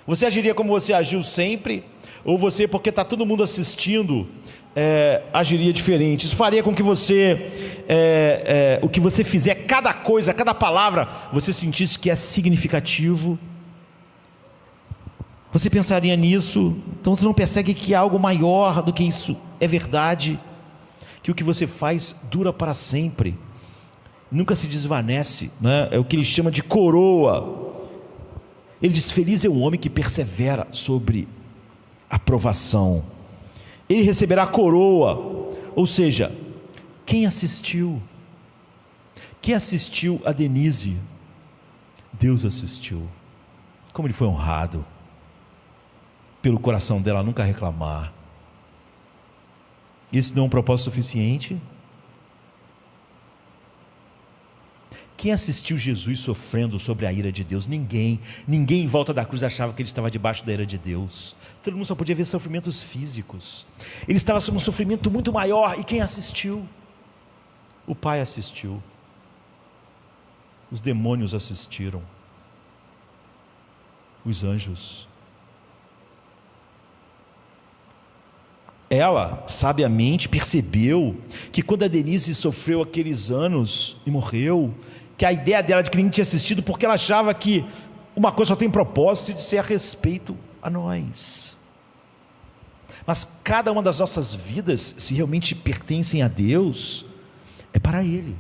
Você agiria como você agiu sempre? Ou você, porque está todo mundo assistindo, agiria diferente? Isso faria com que você, o que você fizer, cada coisa, cada palavra, você sentisse que é significativo? Você pensaria nisso? Então você não percebe que há algo maior do que isso? É verdade que o que você faz dura para sempre, nunca se desvanece, né? É o que ele chama de coroa. Ele diz: feliz é o homem que persevera sobre a provação, ele receberá a coroa. Ou seja, quem assistiu a Denise? Deus assistiu. Como ele foi honrado pelo coração dela nunca reclamar. Esse não é um propósito suficiente? Quem assistiu Jesus sofrendo sobre a ira de Deus? Ninguém em volta da cruz achava que ele estava debaixo da ira de Deus. Todo mundo só podia ver sofrimentos físicos. Ele estava sob um sofrimento muito maior. E quem assistiu? O Pai assistiu. Os demônios assistiram. Os anjos. Ela sabiamente percebeu que quando a Denise sofreu aqueles anos e morreu, que a ideia dela de que ninguém tinha assistido, porque ela achava que uma coisa só tem propósito de ser a respeito a nós. Mas cada uma das nossas vidas, se realmente pertencem a Deus, é para Ele.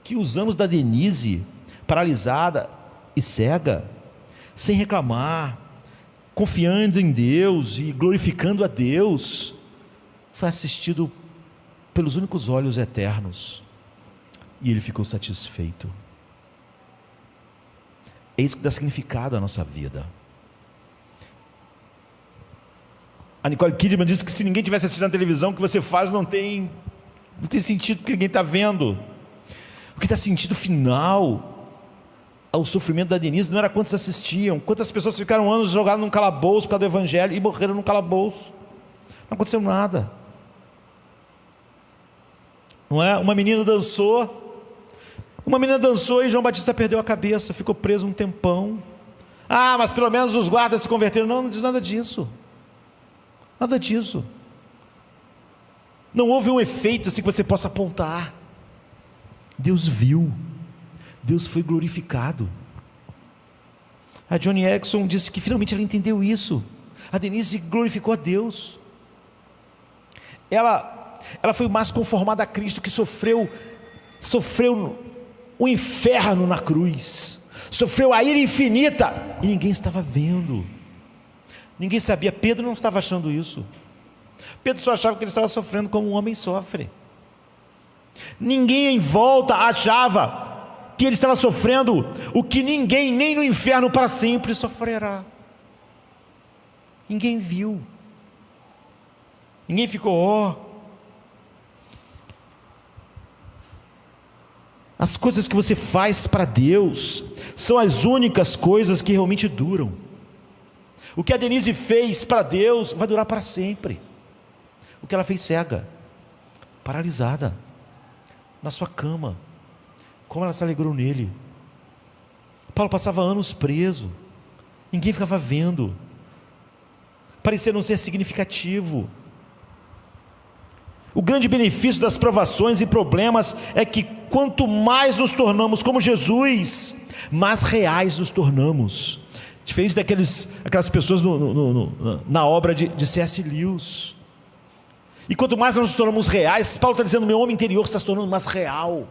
Que os anos da Denise, paralisada e cega, sem reclamar, confiando em Deus e glorificando a Deus, foi assistido pelos únicos olhos eternos, e ele ficou satisfeito. É isso que dá significado à nossa vida. A Nicole Kidman disse que se ninguém tivesse assistindo a televisão, o que você faz não tem sentido, porque ninguém está vendo. O que dá sentido final ao sofrimento da Denise não era quantos assistiam, quantas pessoas ficaram anos jogadas num calabouço por causa do evangelho e morreram num calabouço. Não aconteceu nada. Não é? Uma menina dançou e João Batista perdeu a cabeça, ficou preso um tempão. Ah, mas pelo menos os guardas se converteram. Não diz nada disso. Nada disso. Não houve um efeito assim que você possa apontar. Deus viu, Deus foi glorificado. A Joni Eareckson disse que finalmente ela entendeu isso. A Denise glorificou a Deus. ela foi mais conformada a Cristo, que sofreu o inferno na cruz, sofreu a ira infinita, e ninguém estava vendo, ninguém sabia. Pedro não estava achando isso. Pedro só achava que ele estava sofrendo como um homem sofre. Ninguém em volta achava que ele estava sofrendo o que ninguém, nem no inferno para sempre, sofrerá. Ninguém viu, ninguém ficou, ó. As coisas que você faz para Deus são as únicas coisas que realmente duram. O que a Denise fez para Deus vai durar para sempre. O que ela fez cega, paralisada, na sua cama, como ela se alegrou nele. Paulo passava anos preso, ninguém ficava vendo, parecia não ser significativo. O grande benefício das provações e problemas é que quanto mais nos tornamos como Jesus, mais reais nos tornamos. Diferente aquelas pessoas na obra de C.S. Lewis. E quanto mais nós nos tornamos reais, Paulo está dizendo, meu homem interior está se tornando mais real.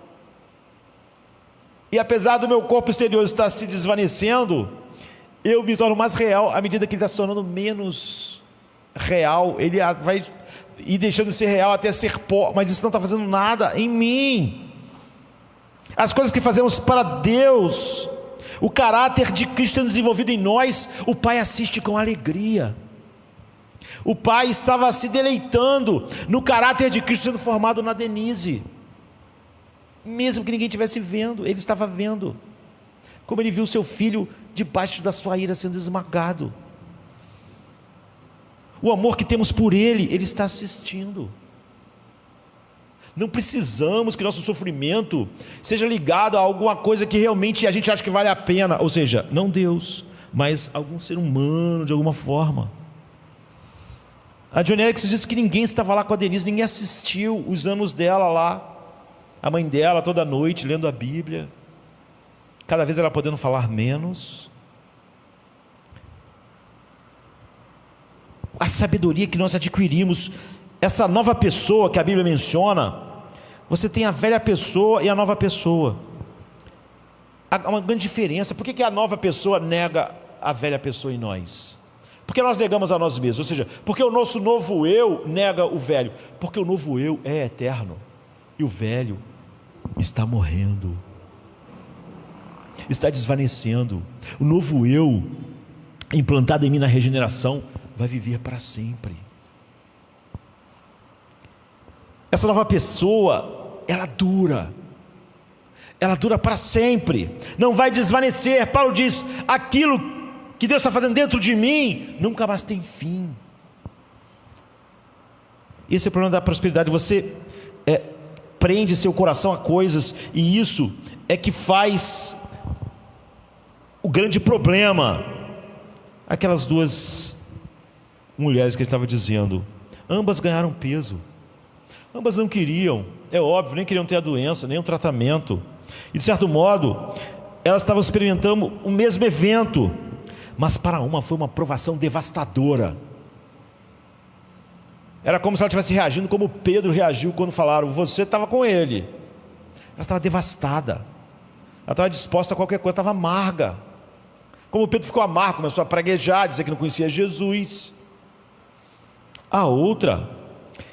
E apesar do meu corpo exterior estar se desvanecendo, eu me torno mais real à medida que ele está se tornando menos real. Ele vai ir deixando de ser real até ser pó, mas isso não está fazendo nada em mim. As coisas que fazemos para Deus, o caráter de Cristo sendo desenvolvido em nós, o Pai assiste com alegria. O Pai estava se deleitando no caráter de Cristo sendo formado na Denise, mesmo que ninguém estivesse vendo, ele estava vendo, como ele viu seu filho debaixo da sua ira sendo esmagado. O amor que temos por ele está assistindo. Não precisamos que nosso sofrimento seja ligado a alguma coisa que realmente a gente acha que vale a pena, ou seja, não Deus, mas algum ser humano de alguma forma. A Johnny Erickson disse que ninguém estava lá com a Denise, ninguém assistiu os anos dela lá, a mãe dela toda noite lendo a Bíblia, cada vez ela podendo falar menos. A sabedoria que nós adquirimos, essa nova pessoa que a Bíblia menciona, você tem a velha pessoa e a nova pessoa. Há uma grande diferença. Por que a nova pessoa nega a velha pessoa em nós? Porque nós negamos a nós mesmos, ou seja, porque o nosso novo eu nega o velho, porque o novo eu é eterno, e o velho está morrendo, está desvanecendo. O novo eu, implantado em mim na regeneração, vai viver para sempre. Essa nova pessoa, ela dura para sempre, não vai desvanecer. Paulo diz, aquilo que Deus está fazendo dentro de mim, nunca mais tem fim. Esse é o problema da prosperidade. Você prende seu coração a coisas, e isso é que faz o grande problema. Aquelas duas mulheres que ele estava dizendo, ambas ganharam peso, ambas não queriam, é óbvio, nem queriam ter a doença, nem o tratamento, e de certo modo elas estavam experimentando o mesmo evento, mas para uma foi uma provação devastadora. Era como se ela estivesse reagindo como Pedro reagiu quando falaram, você estava com ele. Ela estava devastada, ela estava disposta a qualquer coisa, estava amarga. Como Pedro ficou amargo, começou a praguejar, dizer que não conhecia Jesus. A outra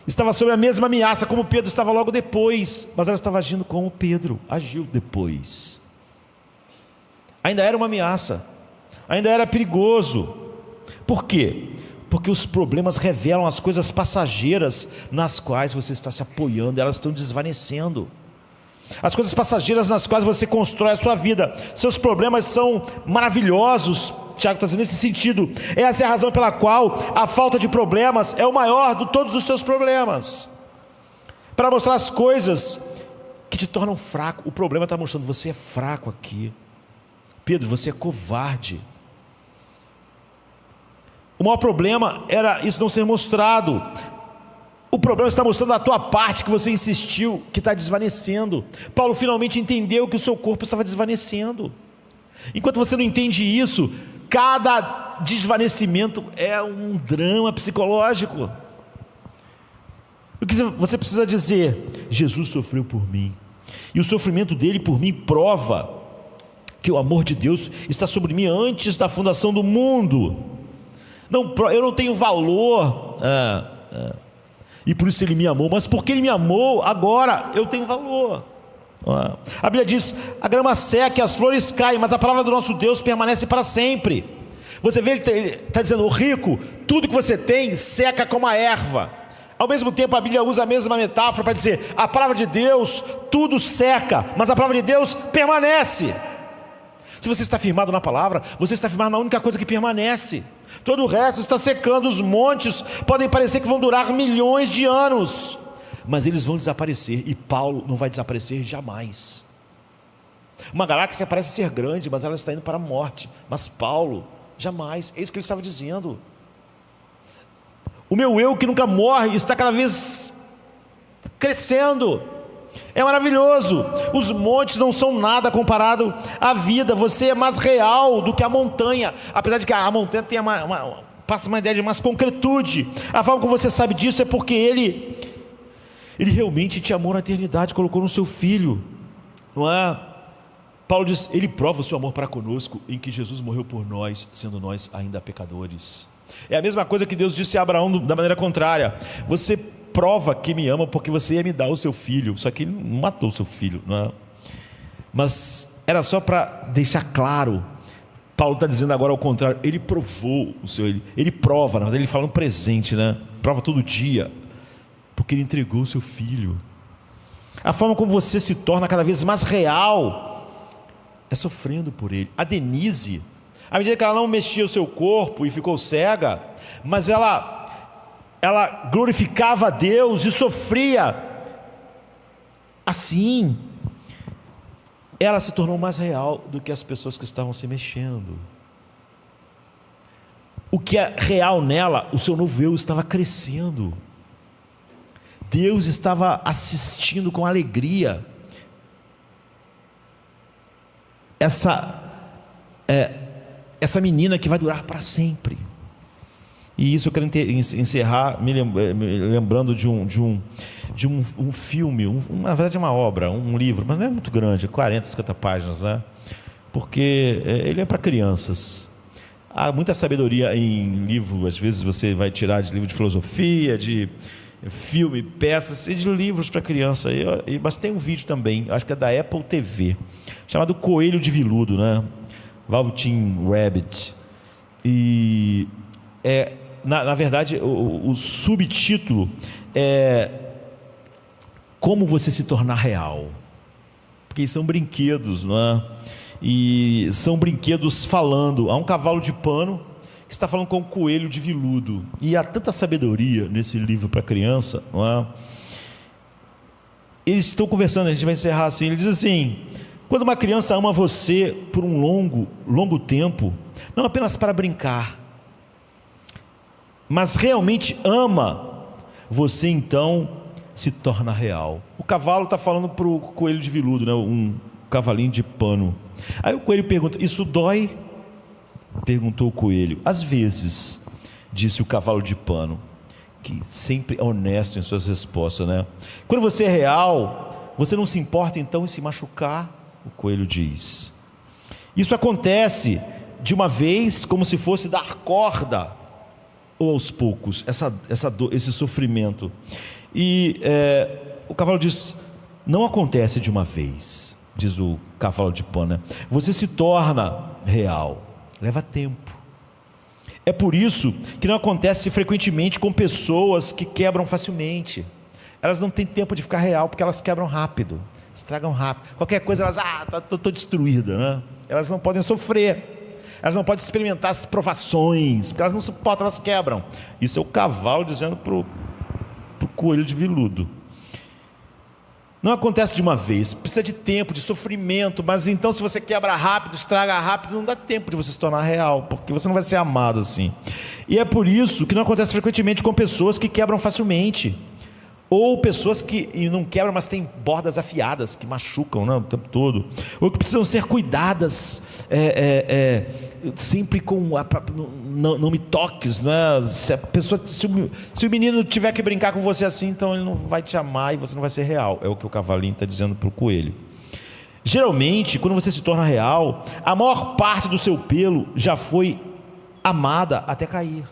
estava sob a mesma ameaça como Pedro estava logo depois, mas ela estava agindo como Pedro agiu depois. Ainda era uma ameaça, ainda era perigoso. Por quê? Porque os problemas revelam as coisas passageiras nas quais você está se apoiando, elas estão desvanecendo. As coisas passageiras nas quais você constrói a sua vida, seus problemas são maravilhosos. Tiago está dizendo nesse sentido. Essa é a razão pela qual a falta de problemas é o maior de todos os seus problemas, para mostrar as coisas que te tornam fraco. O problema está mostrando, você é fraco aqui, Pedro, você é covarde. O maior problema era isso não ser mostrado. O problema está mostrando a tua parte que você insistiu, que está desvanecendo. Paulo finalmente entendeu que o seu corpo estava desvanecendo. Enquanto você não entende isso, cada desvanecimento é um drama psicológico. O que você precisa dizer? Jesus sofreu por mim, e o sofrimento dele por mim prova que o amor de Deus está sobre mim antes da fundação do mundo. Eu não tenho valor, e por isso ele me amou, mas porque ele me amou, agora eu tenho valor. A Bíblia diz: a grama seca e as flores caem, mas a palavra do nosso Deus permanece para sempre. Você vê, ele está dizendo: o rico, tudo que você tem seca como a erva. Ao mesmo tempo, a Bíblia usa a mesma metáfora para dizer: a palavra de Deus, tudo seca, mas a palavra de Deus permanece. Se você está firmado na palavra, você está firmado na única coisa que permanece. Todo o resto está secando. Os montes podem parecer que vão durar milhões de anos, mas eles vão desaparecer, e Paulo não vai desaparecer jamais. Uma galáxia parece ser grande, mas ela está indo para a morte, mas Paulo, jamais. É isso que ele estava dizendo. O meu eu que nunca morre está cada vez crescendo. É maravilhoso. Os montes não são nada comparado à vida. Você é mais real do que a montanha, apesar de que a montanha tem passa uma ideia de mais concretude. A forma como você sabe disso é porque ele realmente te amou na eternidade, colocou no seu filho, não é? Paulo diz: ele prova o seu amor para conosco em que Jesus morreu por nós, sendo nós ainda pecadores. É a mesma coisa que Deus disse a Abraão da maneira contrária: você prova que me ama porque você ia me dar o seu filho. Só que ele não matou o seu filho, não é? Mas era só para deixar claro. Paulo está dizendo agora ao contrário: ele provou o seu, ele prova, na verdade ele fala no presente, né? Prova todo dia, porque ele entregou o seu filho. A forma como você se torna cada vez mais real é sofrendo por ele. A Denise, à medida que ela não mexia o seu corpo e ficou cega, mas ela glorificava a Deus e sofria, assim ela se tornou mais real do que as pessoas que estavam se mexendo. O que é real nela, o seu novo eu estava crescendo. Deus estava assistindo com alegria essa menina que vai durar para sempre. E isso eu quero encerrar me lembrando de um filme, na verdade uma obra, um livro, mas não é muito grande, 40, 50 páginas, né? Porque ele é para crianças. Há muita sabedoria em livro, às vezes você vai tirar de livro de filosofia, de filme, peças e de livros para criança. Mas tem um vídeo também, acho que é da Apple TV, chamado Coelho de Viludo, né? Velveteen Rabbit. E na verdade o subtítulo é Como Você Se Tornar Real, porque são brinquedos, não é? E são brinquedos falando. Há um cavalo de pano que está falando com um coelho de veludo, e há tanta sabedoria nesse livro para criança, não é? Eles estão conversando, a gente vai encerrar assim. Ele diz assim: quando uma criança ama você por um longo tempo, não apenas para brincar, mas realmente ama você, então se torna real. O cavalo está falando para o coelho de veludo, né? Um cavalinho de pano. Aí o coelho pergunta: isso dói? Perguntou o coelho. Às vezes, disse o cavalo de pano, que sempre é honesto em suas respostas, né? Quando você é real, você não se importa então em se machucar? O coelho diz. Isso acontece de uma vez, como se fosse dar corda, ou aos poucos, essa dor, esse sofrimento. E o cavalo diz: não acontece de uma vez, diz o cavalo de pano, né? Você se torna real, leva tempo. É por isso que não acontece frequentemente com pessoas que quebram facilmente. Elas não têm tempo de ficar real, porque elas quebram rápido, estragam rápido. Qualquer coisa elas, estou destruída, né? Elas não podem sofrer, elas não podem experimentar as provações, porque elas não suportam, elas quebram. Isso é o cavalo dizendo para o coelho de veludo. Não acontece de uma vez, precisa de tempo, de sofrimento. Mas então, se você quebra rápido, estraga rápido, não dá tempo de você se tornar real, porque você não vai ser amado assim. E é por isso que não acontece frequentemente com pessoas que quebram facilmente. ou pessoas que não quebram, mas têm bordas afiadas, que machucam, né, o tempo todo, ou que precisam ser cuidadas, sempre com não me toques, né? Se o menino tiver que brincar com você assim, então ele não vai te amar e você não vai ser real. É o que o cavalinho está dizendo para o coelho. Geralmente, quando você se torna real, a maior parte do seu pelo já foi amada até cair.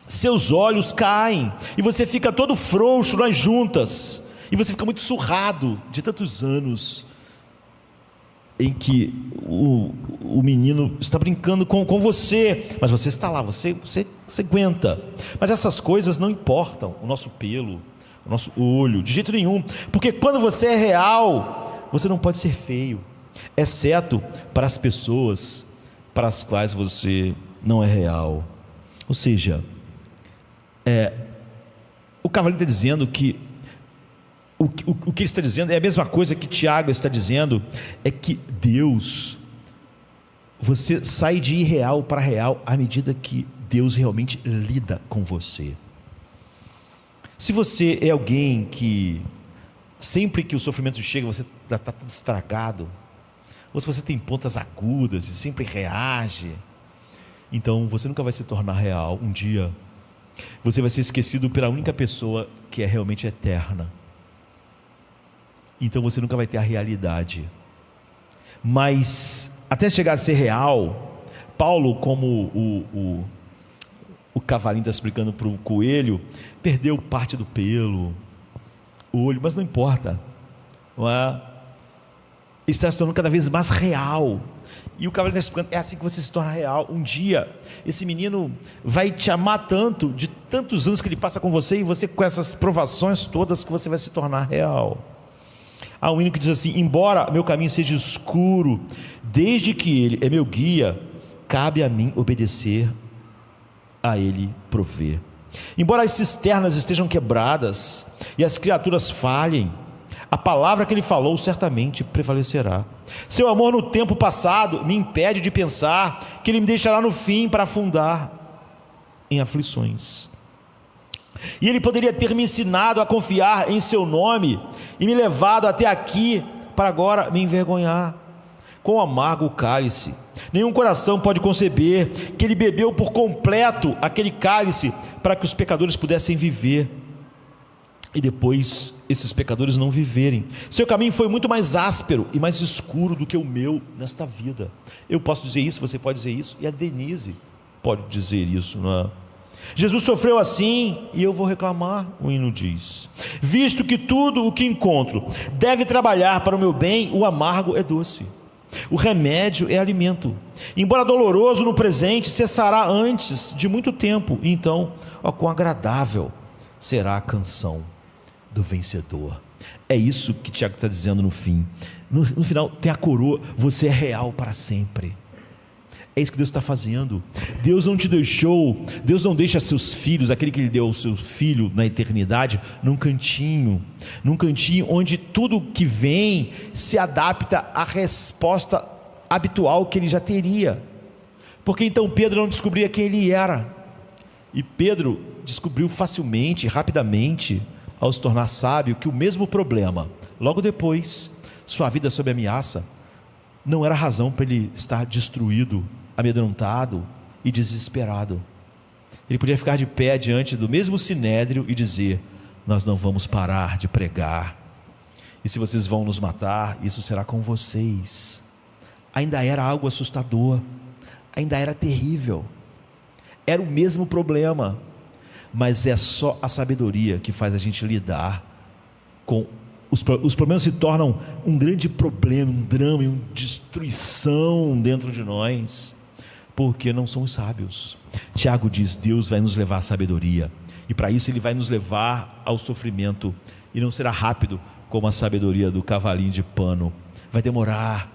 Seus olhos caem e você fica todo frouxo nas juntas, e você fica muito surrado de tantos anos em que o menino está brincando com você, mas você está lá, você aguenta. Mas essas coisas não importam, o nosso pelo, o nosso olho, de jeito nenhum, porque quando você é real, você não pode ser feio, exceto para as pessoas para as quais você não é real. Ou seja, o cavalinho está dizendo que o que ele está dizendo é a mesma coisa que Tiago está dizendo, é que Deus, você sai de irreal para real à medida que Deus realmente lida com você. Se você é alguém que sempre que o sofrimento chega você está tudo estragado, ou se você tem pontas agudas e sempre reage, então você nunca vai se tornar real. Um dia você vai ser esquecido pela única pessoa que é realmente eterna. Então você nunca vai ter a realidade. Mas até chegar a ser real, Paulo, como o cavalinho está explicando para o coelho, perdeu parte do pelo, o olho, mas não importa, não é? Ele está se tornando cada vez mais real. E o cavalinho está explicando, é assim que você se torna real. Um dia, esse menino vai te amar tanto, de tantos anos que ele passa com você, e você com essas provações todas, que você vai se tornar real. Há um hino que diz assim: embora meu caminho seja escuro, desde que Ele é meu guia, cabe a mim obedecer, a Ele prover. Embora as cisternas estejam quebradas e as criaturas falhem, a palavra que Ele falou certamente prevalecerá. Seu amor no tempo passado me impede de pensar que Ele me deixará no fim para afundar em aflições. E Ele poderia ter me ensinado a confiar em seu nome e me levado até aqui para agora me envergonhar. Quão amargo o cálice! Nenhum coração pode conceber que Ele bebeu por completo aquele cálice para que os pecadores pudessem viver e depois esses pecadores não viverem. Seu caminho foi muito mais áspero e mais escuro do que o meu nesta vida. Eu posso dizer isso, você pode dizer isso, e a Denise pode dizer isso, não é? Jesus sofreu assim e eu vou reclamar, o hino diz. Visto que tudo o que encontro deve trabalhar para o meu bem, o amargo é doce, o remédio é alimento. Embora doloroso no presente, cessará antes de muito tempo. E então, ó, quão agradável será a canção do vencedor. É isso que Tiago está dizendo no fim. No final tem a coroa, você é real para sempre. É isso que Deus está fazendo. Deus não te deixou, Deus não deixa seus filhos, aquele que Ele deu ao seu filho na eternidade, num cantinho onde tudo que vem se adapta à resposta habitual que ele já teria. Porque então Pedro não descobria quem ele era, e Pedro descobriu facilmente, rapidamente, ao se tornar sábio, que o mesmo problema, logo depois, sua vida sob ameaça, não era razão para ele estar destruído, amedrontado e desesperado. Ele podia ficar de pé diante do mesmo sinédrio e dizer: nós não vamos parar de pregar, e se vocês vão nos matar, isso será com vocês. Ainda era algo assustador, ainda era terrível, era o mesmo problema, mas é só a sabedoria que faz a gente lidar com os problemas. Se tornam um grande problema, um drama e uma destruição dentro de nós, porque não somos sábios. Tiago diz: Deus vai nos levar à sabedoria, e para isso Ele vai nos levar ao sofrimento, e não será rápido como a sabedoria do cavalinho de pano. Vai demorar,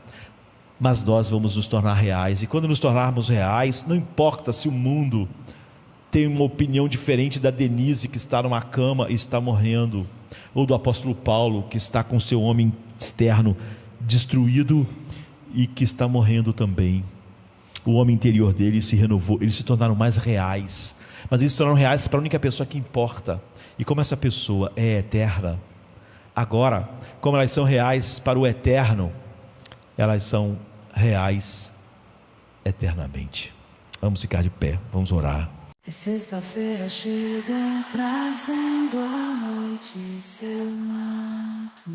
mas nós vamos nos tornar reais. E quando nos tornarmos reais, não importa se o mundo tem uma opinião diferente da Denise, que está numa cama e está morrendo, ou do apóstolo Paulo, que está com seu homem externo destruído e que está morrendo também. o homem interior dele se renovou, eles se tornaram mais reais, mas eles se tornaram reais para a única pessoa que importa. E como essa pessoa é eterna, agora, como elas são reais para o eterno, elas são reais eternamente. Vamos ficar de pé, vamos orar. Sexta-feira chega trazendo a noite em seu manto.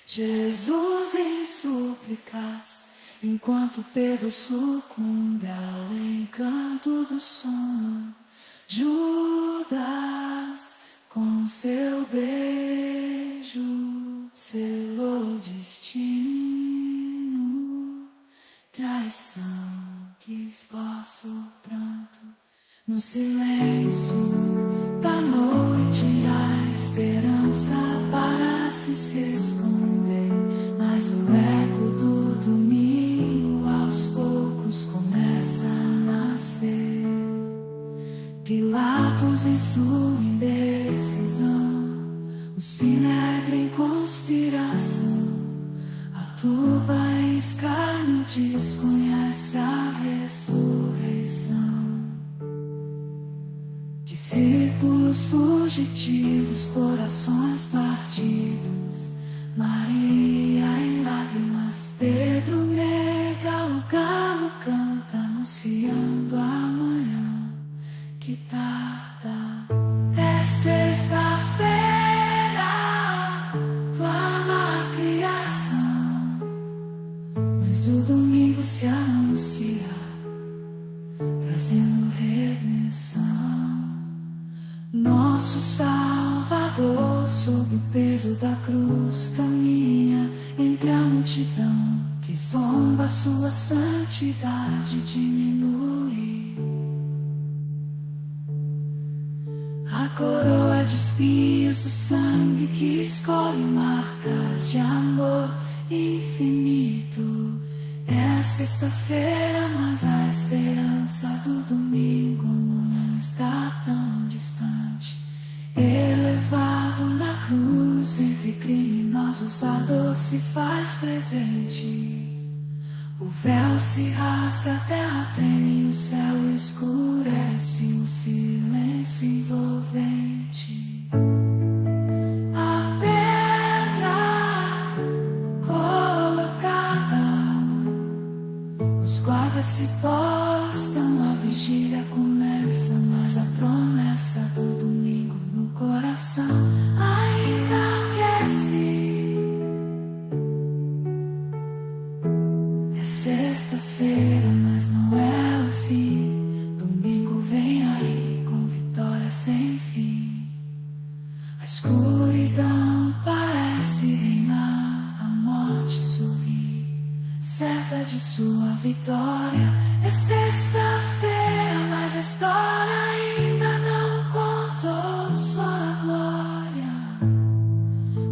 Jesus em súplicas, enquanto Pedro sucumbe ao encanto do sono. Judas, com seu beijo, selou o destino. Traição que esboça o pranto. No silêncio da noite, a esperança parece se esconder, mas o eco do domingo aos poucos começa a nascer. Pilatos em sua indecisão, o sinédrio em conspiração, a turba em escárnio desconhece a ressurreição. Discípulos fugitivos, corações partidos, Maria em lágrimas, Pedro nega, o galo canta, anunciando amanhã que tarda. É sexta-feira, clama a criação, mas o domingo se anuncia, trazendo redenção. Nosso Salvador, sob o peso da cruz, caminha entre a multidão que zomba, sua santidade diminui. A coroa de espinhos, o sangue que escolhe marcas de amor infinito. É sexta-feira, mas a esperança do domingo não está tão distante. Elevado na cruz, entre criminosos, a dor se faz presente. O véu se rasga, a terra treme, o céu escurece, um silêncio envolvente. A pedra colocada, os guardas se postam, a vigília começa, mas a promessa do domingo no coração ainda aquece. É sexta-feira, mas não é o fim. Domingo vem aí com vitória sem fim. A escuridão parece reinar, a morte sorri, certa de sua vitória. É sexta-feira, mas a história ainda não contou, só a glória.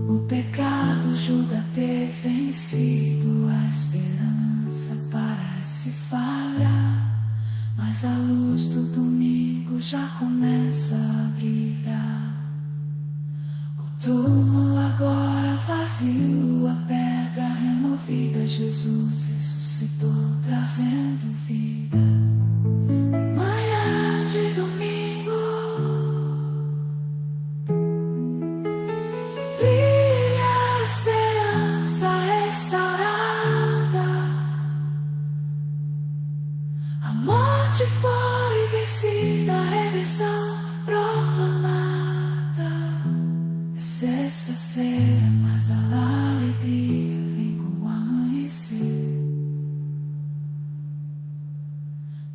O pecado julga ter vencido, a esperança parece falhar, mas a luz do domingo já começa a brilhar. O túmulo agora vazio, a pedra removida, Jesus ressuscitou, trazendo vida. Manhã de domingo, brilha a esperança restaurada. A morte foi vencida, a redenção proclamada. É sexta-feira, mas a alegria vem com o amanhecer.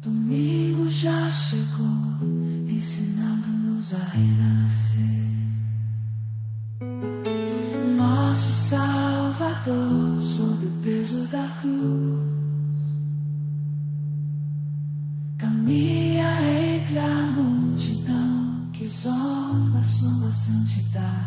Domingo já chegou, ensinando-nos a renascer. Nosso Salvador, sob o peso da cruz, caminha entre a multidão que zomba sua santidade.